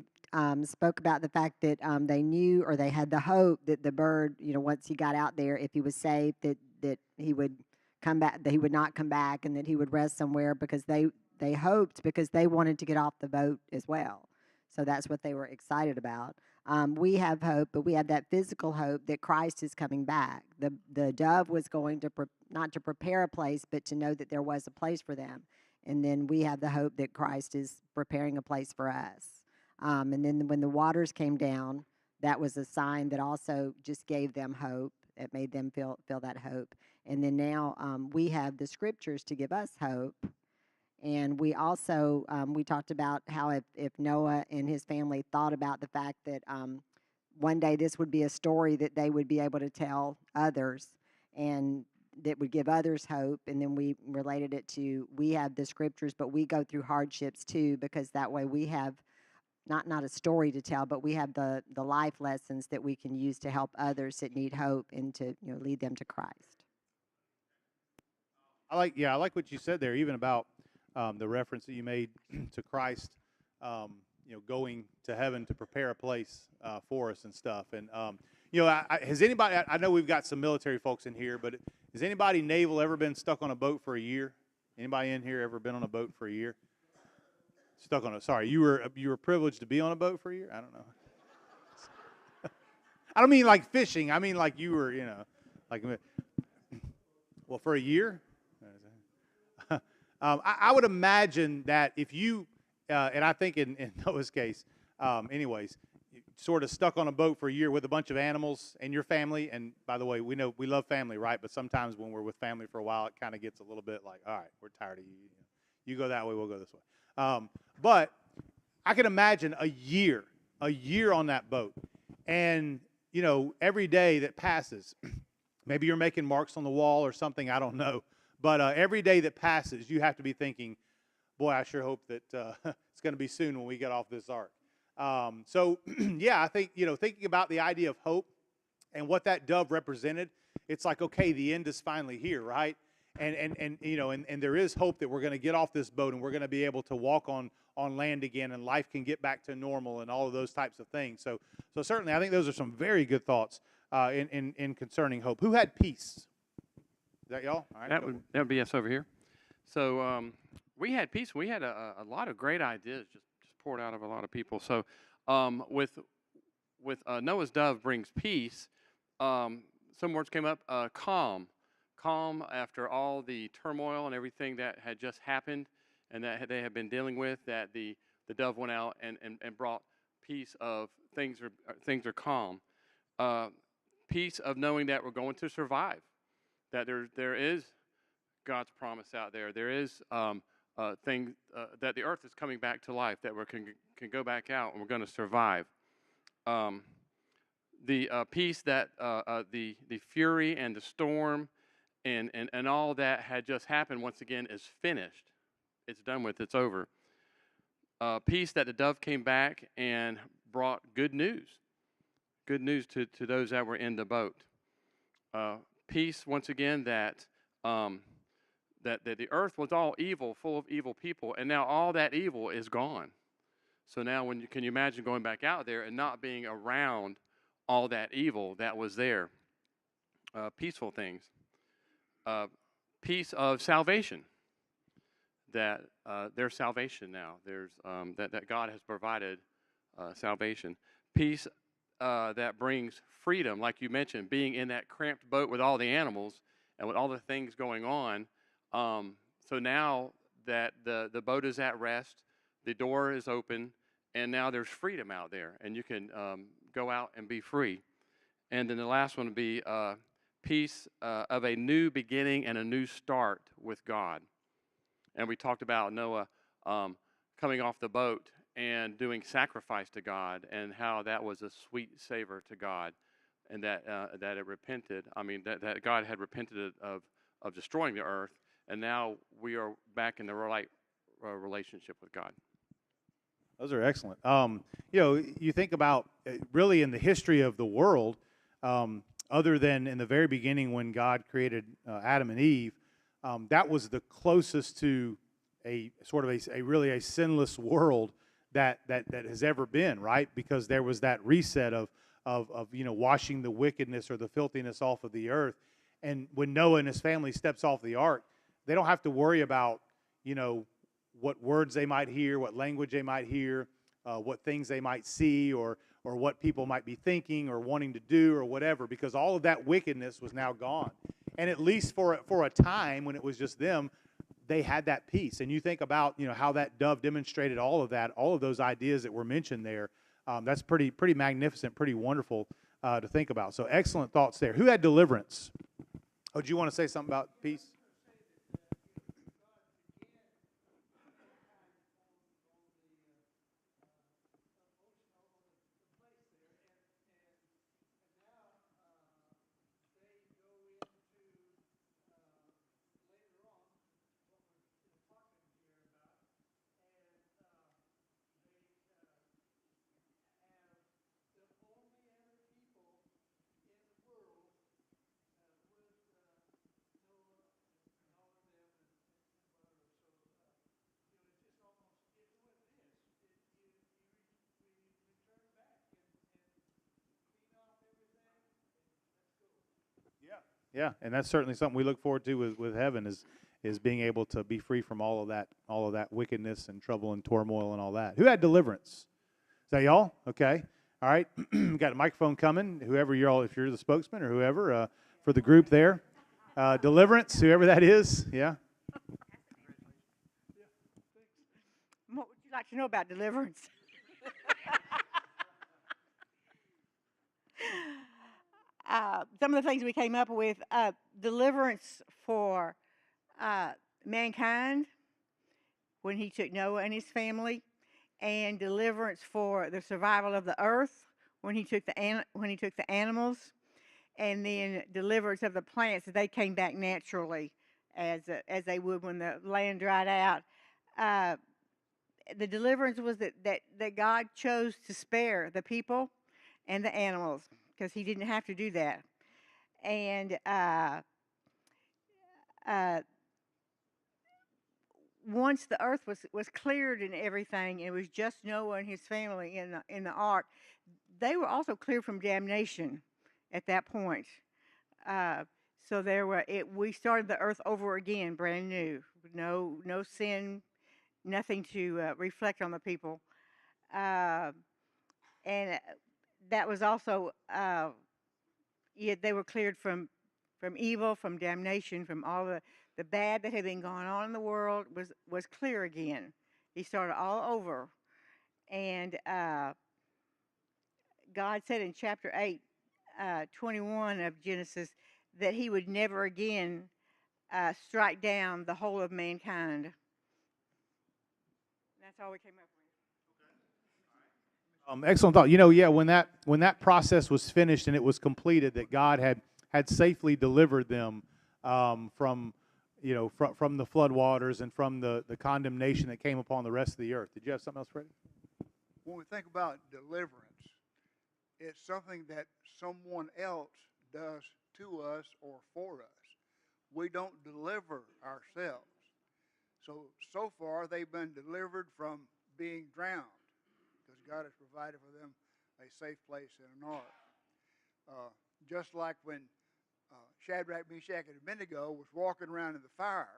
[SPEAKER 7] spoke about the fact that they knew, or they had the hope that the bird, once he got out there, if he was safe, that he would come back, that he would not come back, and that he would rest somewhere, because they hoped, because they wanted to get off the boat as well. So that's what they were excited about. We have hope, but we have that physical hope that Christ is coming back. The dove was going to not to prepare a place, but to know that there was a place for them. And then we have the hope that Christ is preparing a place for us. And then when the waters came down, that was a sign that also just gave them hope. It made them feel that hope. And then now we have the scriptures to give us hope. And we also, we talked about how if Noah and his family thought about the fact that one day this would be a story that they would be able to tell others, and that would give others hope. And then we related it to, we have the scriptures, but we go through hardships too, because that way we have not a story to tell, but we have the life lessons that we can use to help others that need hope, and to lead them to Christ.
[SPEAKER 6] I like what you said there, even about the reference that you made to Christ, going to heaven to prepare a place for us and stuff. And has anybody? I know we've got some military folks in here, but has anybody naval ever been stuck on a boat for a year? Anybody in here ever been on a boat for a year? Stuck on a. Sorry, you were privileged to be on a boat for a year. I don't know. I don't mean like fishing. I mean like you were, well, for a year. I would imagine that if you, and I think in Noah's case, anyways, sort of stuck on a boat for a year with a bunch of animals and your family. And by the way, we know we love family, right? But sometimes when we're with family for a while, it kind of gets a little bit like, all right, we're tired of you. You go that way, we'll go this way. But I can imagine a year on that boat. And, every day that passes, maybe you're making marks on the wall or something, I don't know. But every day that passes, you have to be thinking, boy, I sure hope that it's going to be soon when we get off this ark. Yeah, I think, thinking about the idea of hope and what that dove represented, it's like, okay, the end is finally here, right? And there is hope that we're going to get off this boat and we're going to be able to walk on land again, and life can get back to normal and all of those types of things. So certainly, I think those are some very good thoughts in concerning hope. Who had peace? Is that y'all? All right,
[SPEAKER 8] that would be us over here. So we had peace. We had a lot of great ideas just poured out of a lot of people. So with with Noah's dove brings peace. Some words came up, calm. Calm after all the turmoil and everything that had just happened and that they had been dealing with, that the dove went out and brought peace of things are calm. Peace of knowing that we're going to survive, that there is God's promise out there. There is thing that the earth is coming back to life, that we can go back out and we're going to survive. The peace that the fury and the storm and all that had just happened once again is finished. It's done with. It's over. Peace that the dove came back and brought good news to those that were in the boat. Peace once again that the earth was all evil, full of evil people, and now all that evil is gone. So now can you imagine going back out there and not being around all that evil that was there? Peaceful things. Peace of salvation. That there's salvation now. There's that God has provided salvation. Peace that brings freedom, like you mentioned, being in that cramped boat with all the animals and with all the things going on. So now that the boat is at rest, the door is open, and now there's freedom out there, and you can go out and be free. And then the last one would be peace of a new beginning and a new start with God. And we talked about Noah coming off the boat and doing sacrifice to God, and how that was a sweet savor to God, and that it repented. I mean, that God had repented of destroying the earth, and now we are back in the right relationship with God.
[SPEAKER 6] Those are excellent. You think about really in the history of the world, other than in the very beginning when God created Adam and Eve, that was the closest to a sort of a really sinless world that has ever been, right? Because there was that reset of washing the wickedness or the filthiness off of the earth. And when Noah and his family steps off the ark, they don't have to worry about what words they might hear, what language they might hear, what things they might see, or what people might be thinking or wanting to do or whatever, because all of that wickedness was now gone. And at least for a time when it was just them, they had that peace. And you think about how that dove demonstrated all of that, all of those ideas that were mentioned there. That's pretty magnificent, pretty wonderful to think about. So excellent thoughts there. Who had deliverance? Oh, do you want to say something about peace? Yeah, and that's certainly something we look forward to with heaven is being able to be free from all of that wickedness and trouble and turmoil and all that. Who had deliverance? Is that y'all? Okay. All right. Got a microphone coming. Whoever you're all, if you're the spokesman or whoever for the group there. Deliverance, whoever that is. Yeah.
[SPEAKER 9] What would you like to know about deliverance? Some of the things we came up with, deliverance for mankind when he took Noah and his family, and deliverance for the survival of the earth when he took the animals, and then deliverance of the plants that they came back naturally as they would when the land dried out. The deliverance was that God chose to spare the people and the animals, because he didn't have to do that. And once the earth was cleared and everything, it was just Noah and his family in the ark. They were also cleared from damnation at that point. So we started the earth over again, brand new. No sin, nothing to reflect on the people. And that was also, they were cleared from evil, from damnation, from all the bad that had been going on in the world was clear again. He started all over. And God said in chapter 8, 21 of Genesis, that he would never again strike down the whole of mankind. That's all we came up with.
[SPEAKER 6] Excellent thought. You know, yeah, when that process was finished and it was completed, that God had safely delivered them from the flood waters and from the condemnation that came upon the rest of the earth. Did you have something else, Freddie?
[SPEAKER 3] When we think about deliverance, it's something that someone else does to us or for us. We don't deliver ourselves. So far, they've been delivered from being drowned because God has provided for them a safe place in an ark. Just like when Shadrach, Meshach, and Abednego was walking around in the fire,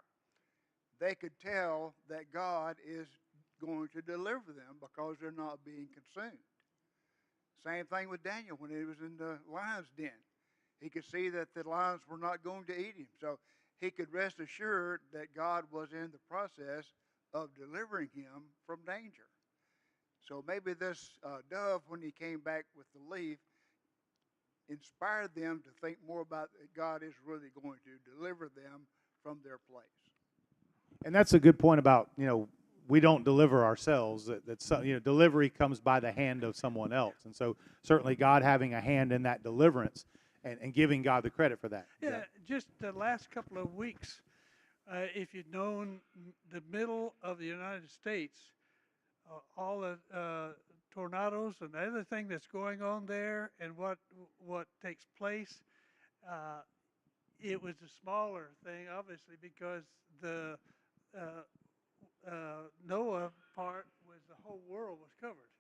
[SPEAKER 3] they could tell that God is going to deliver them because they're not being consumed. Same thing with Daniel when he was in the lion's den. He could see that the lions were not going to eat him. So he could rest assured that God was in the process of delivering him from danger. So maybe this dove, when he came back with the leaf, inspired them to think more about that God is really going to deliver them from their place.
[SPEAKER 6] And that's a good point about, we don't deliver ourselves. Delivery comes by the hand of someone else. And so certainly God having a hand in that deliverance and giving God the credit for that.
[SPEAKER 10] Yeah, just the last couple of weeks, if you'd known the middle of the United States, all the tornadoes and everything that's going on there and what takes place, it was a smaller thing, obviously, because the Noah part was the whole world was covered.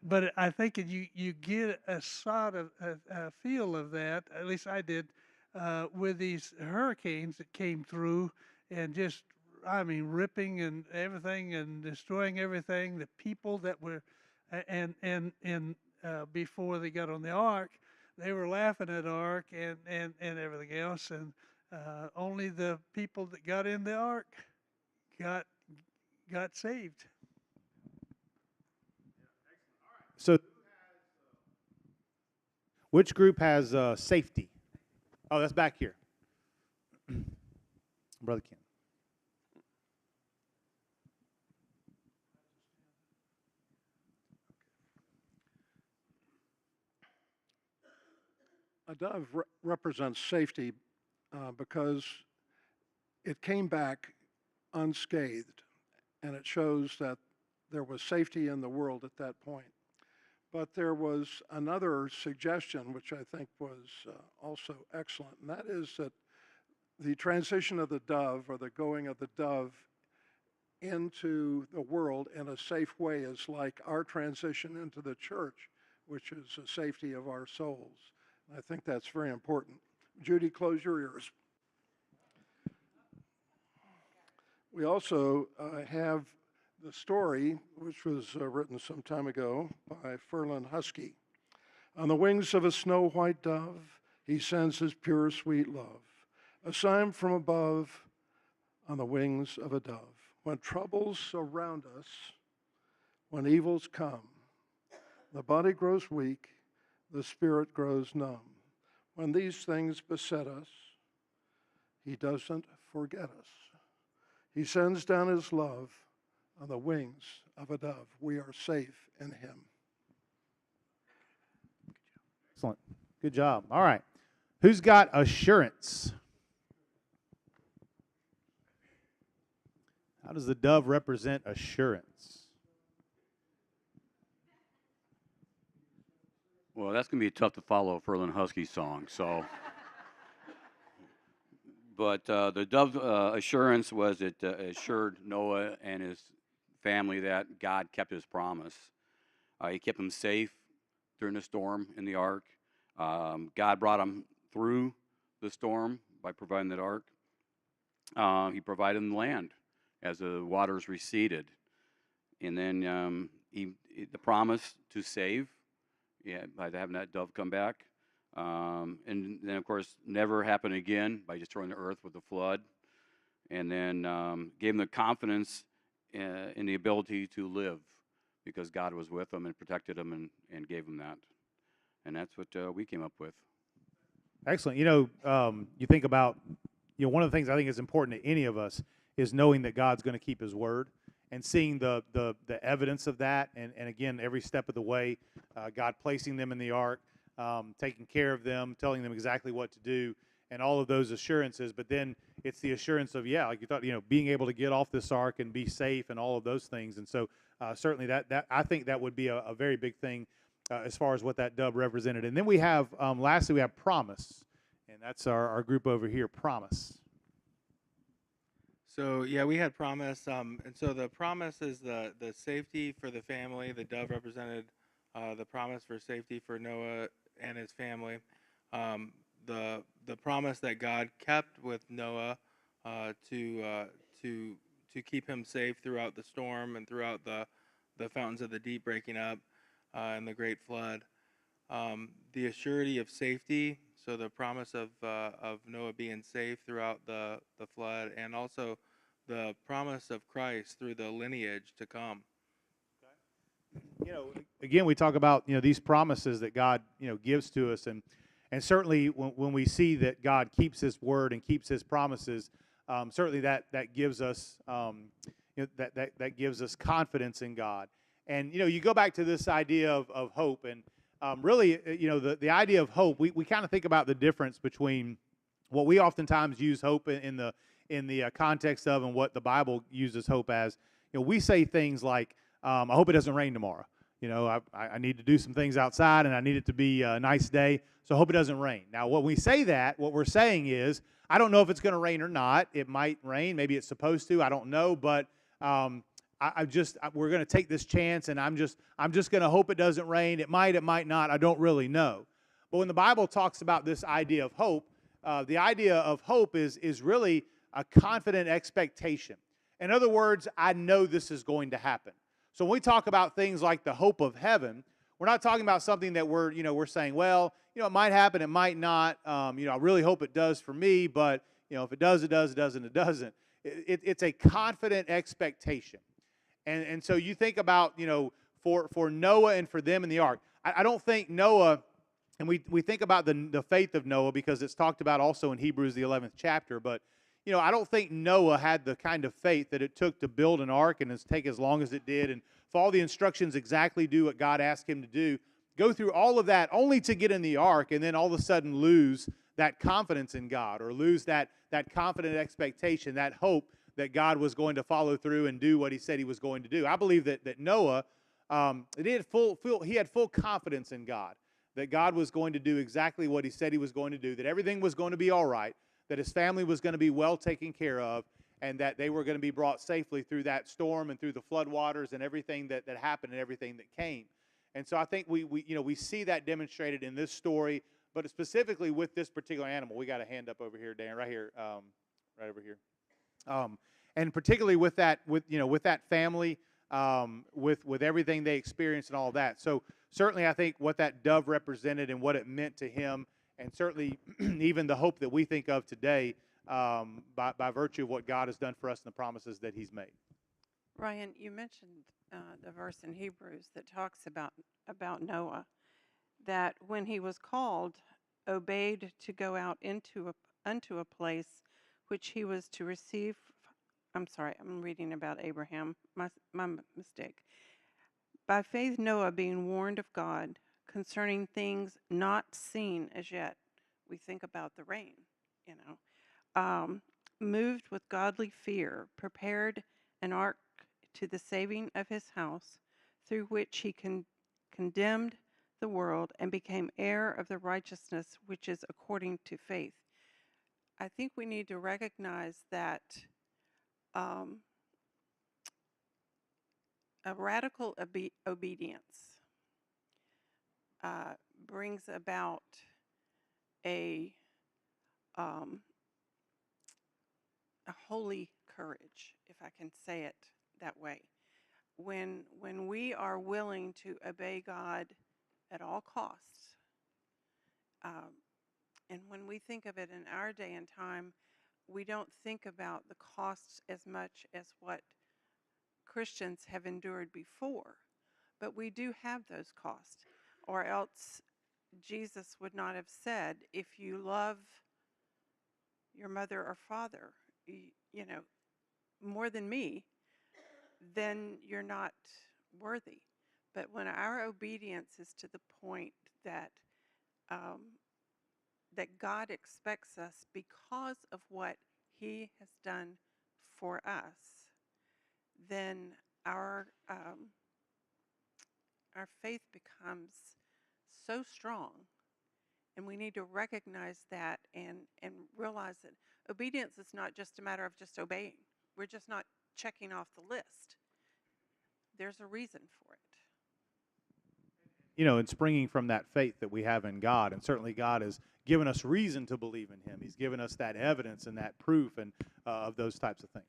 [SPEAKER 10] But I think you get a sort of a feel of that, at least I did, with these hurricanes that came through and just, ripping and everything and destroying everything. The people that were, and before they got on the ark, they were laughing at ark and everything else, and only the people that got in the ark got saved.
[SPEAKER 6] So which group has safety? Oh, that's back here. Brother Ken.
[SPEAKER 11] A dove represents safety because it came back unscathed, and it shows that there was safety in the world at that point. But there was another suggestion, which I think was also excellent, and that is that the transition of the dove, or the going of the dove into the world in a safe way, is like our transition into the church, which is the safety of our souls. I think that's very important. Judy, close your ears. We also have the story, which was written some time ago by Ferlin Husky. On the wings of a snow-white dove, he sends his pure, sweet love. A sign from above on the wings of a dove. When troubles surround us, when evils come, the body grows weak, the spirit grows numb. When these things beset us, he doesn't forget us. He sends down his love on the wings of a dove. We are safe in him.
[SPEAKER 6] Excellent. Good job. All right. Who's got assurance? How does the dove represent assurance?
[SPEAKER 12] Well, that's going to be tough to follow Ferlin Husky's song. So, but the dove assurance was it assured Noah and his family that God kept his promise. He kept them safe during the storm in the ark. God brought them through the storm by providing that ark. He provided them land as the waters receded, and then the promise to save yeah, by having that dove come back. And then, of course, never happened again by destroying the earth with the flood. And then gave them the confidence in the ability to live because God was with them and protected them and gave them that. And that's what we came up with.
[SPEAKER 6] Excellent. You think about, one of the things I think is important to any of us is knowing that God's going to keep his word and seeing the evidence of that. And again, every step of the way, God placing them in the ark, taking care of them, telling them exactly what to do, and all of those assurances. But then it's the assurance of, like you thought, being able to get off this ark and be safe and all of those things. And so certainly that I think that would be a very big thing as far as what that dove represented. And then we have, lastly, we have promise. And that's our group over here, promise.
[SPEAKER 13] So yeah, we had promise, and so the promise is the safety for the family. The dove represented the promise for safety for Noah and his family. The promise that God kept with Noah to keep him safe throughout the storm and throughout the fountains of the deep breaking up and the great flood. The assurity of safety, so the promise of Noah being safe throughout the flood, and also the promise of Christ through the lineage to come.
[SPEAKER 6] Again, we talk about these promises that God gives to us, and certainly when we see that God keeps his word and keeps his promises, certainly that gives us that gives us confidence in God. And you go back to this idea of hope, and really the idea of hope, we kind of think about the difference between what we oftentimes use hope in the context of and what the Bible uses hope as. We say things like, I hope it doesn't rain tomorrow. I need to do some things outside, and I need it to be a nice day, so I hope it doesn't rain. Now, when we say that, what we're saying is, I don't know if it's going to rain or not. It might rain. Maybe it's supposed to. I don't know, but we're going to take this chance, and I'm just going to hope it doesn't rain. It might not. I don't really know. But when the Bible talks about this idea of hope, the idea of hope is really a confident expectation. In other words, I know this is going to happen. So when we talk about things like the hope of heaven, we're not talking about something that we're saying, well, it might happen, it might not. I really hope it does for me, but if it does, it does. It doesn't, it doesn't. It's a confident expectation. And so you think about, for Noah and for them in the ark. I don't think Noah, and we think about the faith of Noah because it's talked about also in Hebrews, the 11th chapter, but I don't think Noah had the kind of faith that it took to build an ark and take as long as it did and follow the instructions exactly, do what God asked him to do, go through all of that only to get in the ark and then all of a sudden lose that confidence in God or lose that confident expectation, that hope that God was going to follow through and do what he said he was going to do. I believe that Noah, he had full confidence in God, that God was going to do exactly what he said he was going to do, that everything was going to be all right, that his family was going to be well taken care of, and that they were going to be brought safely through that storm and through the flood waters and everything that happened and everything that came. And so I think we see that demonstrated in this story, but specifically with this particular animal. We got a hand up over here, Dan, right here, right over here. And particularly with that family, with everything they experienced and all of that. So certainly I think what that dove represented and what it meant to him, and certainly even the hope that we think of today by virtue of what God has done for us and the promises that he's made.
[SPEAKER 14] Ryan, you mentioned the verse in Hebrews that talks about Noah, that when he was called, obeyed to go out unto a place which he was to receive. I'm sorry, I'm reading about Abraham. My mistake. By faith, Noah, being warned of God concerning things not seen as yet. We think about the rain, moved with godly fear, prepared an ark to the saving of his house, through which he condemned the world and became heir of the righteousness which is according to faith. I think we need to recognize that a radical obedience brings about a holy courage, if I can say it that way. When we are willing to obey God at all costs. And when we think of it in our day and time, we don't think about the costs as much as what Christians have endured before. But we do have those costs, or else Jesus would not have said, if you love your mother or father, more than me, then you're not worthy. But when our obedience is to the point that that God expects us because of what He has done for us, then our faith becomes so strong, and we need to recognize that and realize that obedience is not just a matter of just obeying. We're just not checking off the list. There's a reason for it.
[SPEAKER 6] And springing from that faith that we have in God, and certainly God has given us reason to believe in Him. He's given us that evidence and that proof and of those types of things.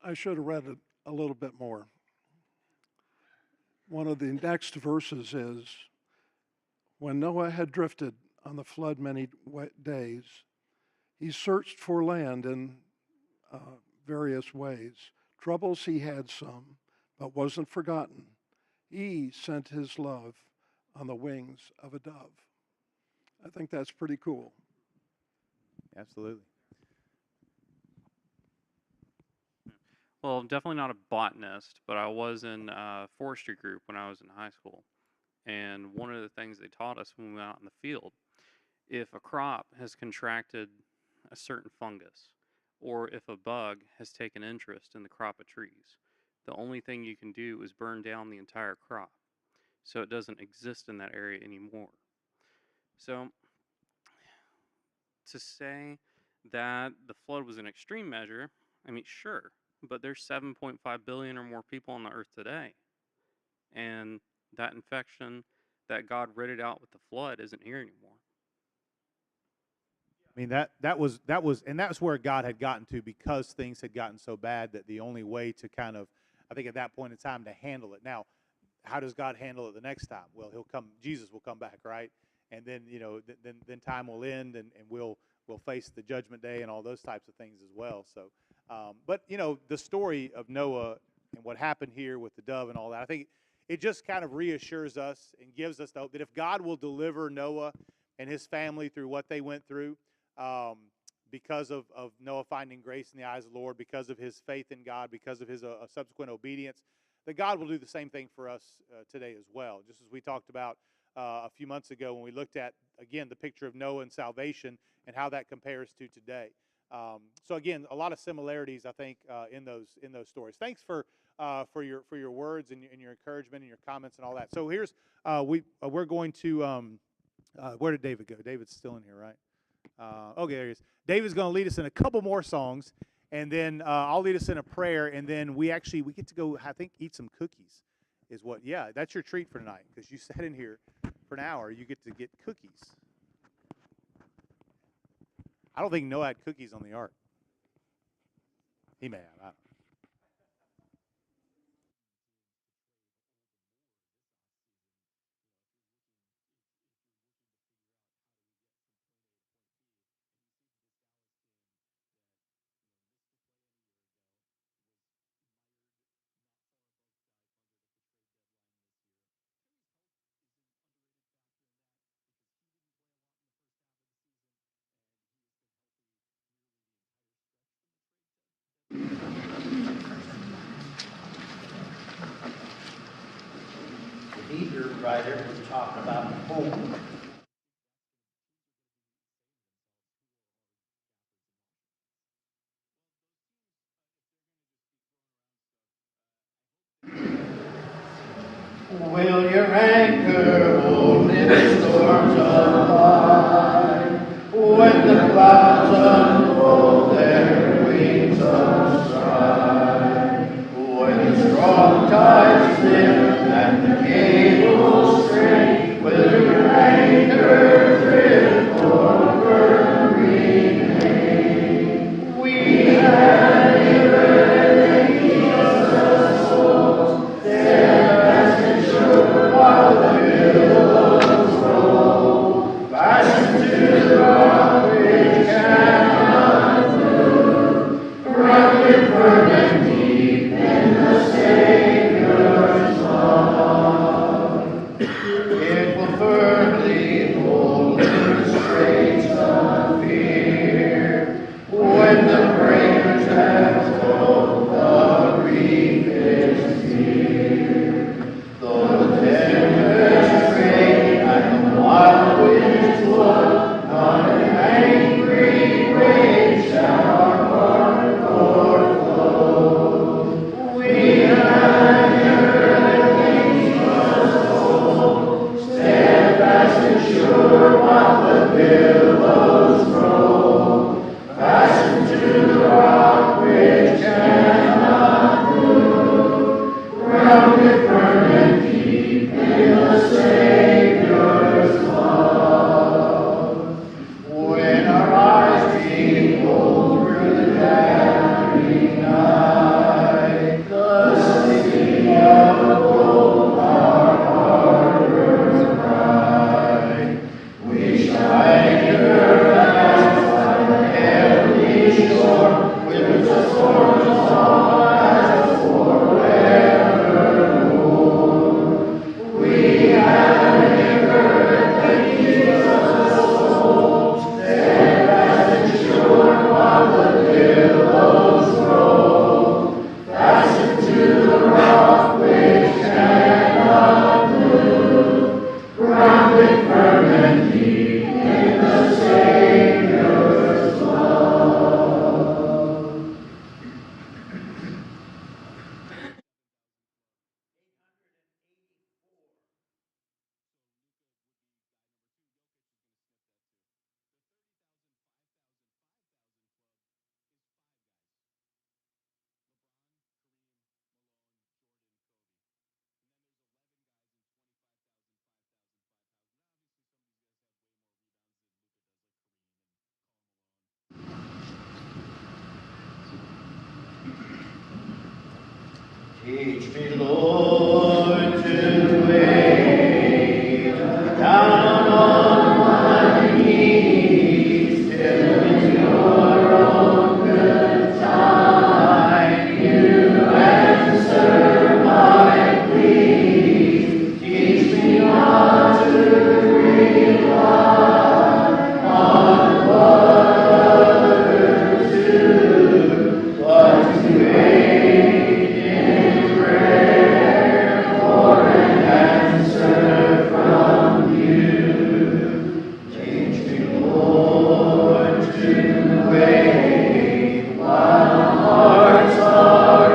[SPEAKER 11] I should have read it a little bit more. One of the next verses is, when Noah had drifted on the flood many days, he searched for land in various ways. Troubles he had some, but wasn't forgotten. He sent his love on the wings of a dove. I think that's pretty cool.
[SPEAKER 6] Absolutely.
[SPEAKER 8] Well, definitely not a botanist, but I was in a forestry group when I was in high school. And one of the things they taught us when we went out in the field, if a crop has contracted a certain fungus, or if a bug has taken interest in the crop of trees, the only thing you can do is burn down the entire crop so it doesn't exist in that area anymore. So to say that the flood was an extreme measure, I mean, sure, but there's 7.5 billion or more people on the earth today. And that infection that God ridded out with the flood isn't here anymore.
[SPEAKER 6] I mean, that was, and that's where God had gotten to, because things had gotten so bad that the only way to kind of, I think at that point in time, to handle it. Now, how does God handle it the next time? Well, Jesus will come back, right? And then, then time will end, and we'll face the judgment day and all those types of things as well. So, but the story of Noah and what happened here with the dove and all that, I think it just kind of reassures us and gives us the hope that if God will deliver Noah and his family through what they went through, because of Noah finding grace in the eyes of the Lord, because of his faith in God, because of his subsequent obedience, that God will do the same thing for us today as well. Just as we talked about a few months ago when we looked at, again, the picture of Noah and salvation and how that compares to today. So again, a lot of similarities, I think, in those stories. Thanks for your words and your encouragement and your comments and all that. So here's we're going to where did David go? David's still in here, right? Okay, there he is. David's going to lead us in a couple more songs, and then I'll lead us in a prayer, and then we get to go, I think, eat some cookies. That's your treat for tonight, because you sat in here for an hour. You get to get cookies. I don't think Noah had cookies on the ark. He may have. I don't know.
[SPEAKER 5] The Hebrew writer was talking about hope. Will your anchor hold in the storms of life? When the clouds unfold their wings of strife, when the strong tides lift and the cables strain, will your anchor drift or firm remain? We have anchored and keep us souls steadfast. Teach me, Lord, to wait down on my knees till in your own good time you answer my plea. Teach me not to rely on what others do, but to wait in prayer for an answer from you. Teach me, Lord, to wait while hearts are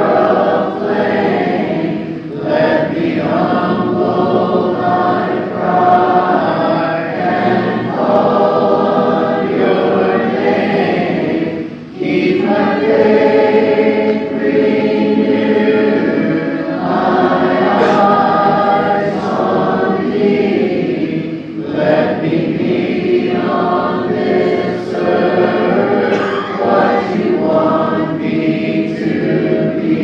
[SPEAKER 5] aflame. Let me humble my pride and call on your name. Keep my faith renewed, my eyes on thee. Let me be on this earth what you want me to be.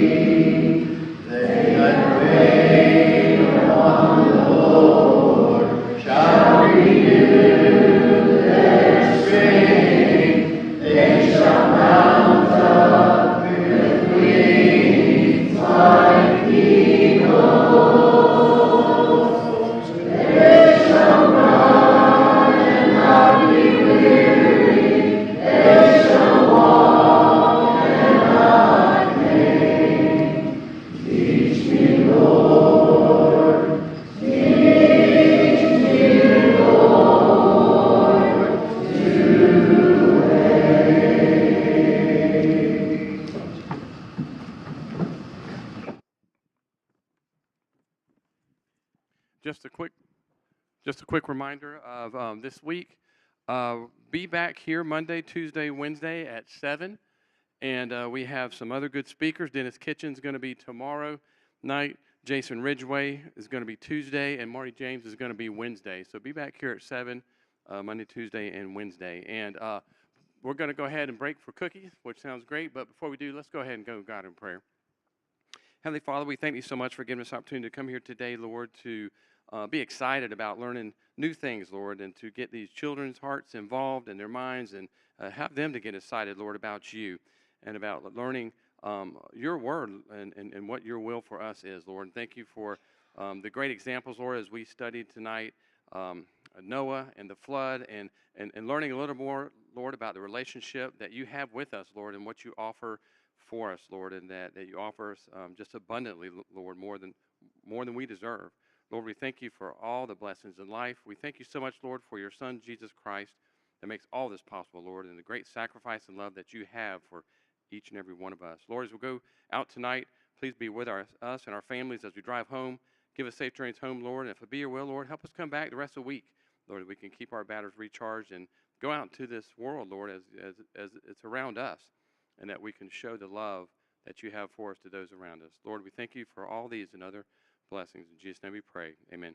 [SPEAKER 5] They that wait upon the Lord shall renew their strength. They shall mount up with wings like eagles. They shall run and not be weary. They shall walk and not faint. Teach me, Lord. Teach me, Lord, to wait.
[SPEAKER 8] Just a quick reminder of this week. Be back here Monday, Tuesday, Wednesday at 7. And we have some other good speakers. Dennis Kitchen's going to be tomorrow night. Jason Ridgway is going to be Tuesday. And Marty James is going to be Wednesday. So be back here at 7, Monday, Tuesday, and Wednesday. And we're going to go ahead and break for cookies, which sounds great. But before we do, let's go ahead and go to God in prayer. Heavenly Father, we thank you so much for giving us the opportunity to come here today, Lord, to be excited about learning new things, Lord, and to get these children's hearts involved and their minds and have them to get excited, Lord, about you and about learning your word and what your will for us is, Lord. And thank you for the great examples, Lord, as we studied tonight, Noah and the flood and learning a little more, Lord, about the relationship that you have with us, Lord, and what you offer for us, Lord, and that you offer us just abundantly, Lord, more than we deserve. Lord, we thank you for all the blessings in life. We thank you so much, Lord, for your Son, Jesus Christ, that makes all this possible, Lord, and the great sacrifice and love that you have for each and every one of us. Lord, as we go out tonight, please be with us and our families as we drive home. Give us safe journeys home, Lord, and if it be your will, Lord, help us come back the rest of the week, Lord, that we can keep our batteries recharged and go out into this world, Lord, as it's around us, and that we can show the love that you have for us to those around us. Lord, we thank you for all these and other blessings. In Jesus' name we pray. Amen.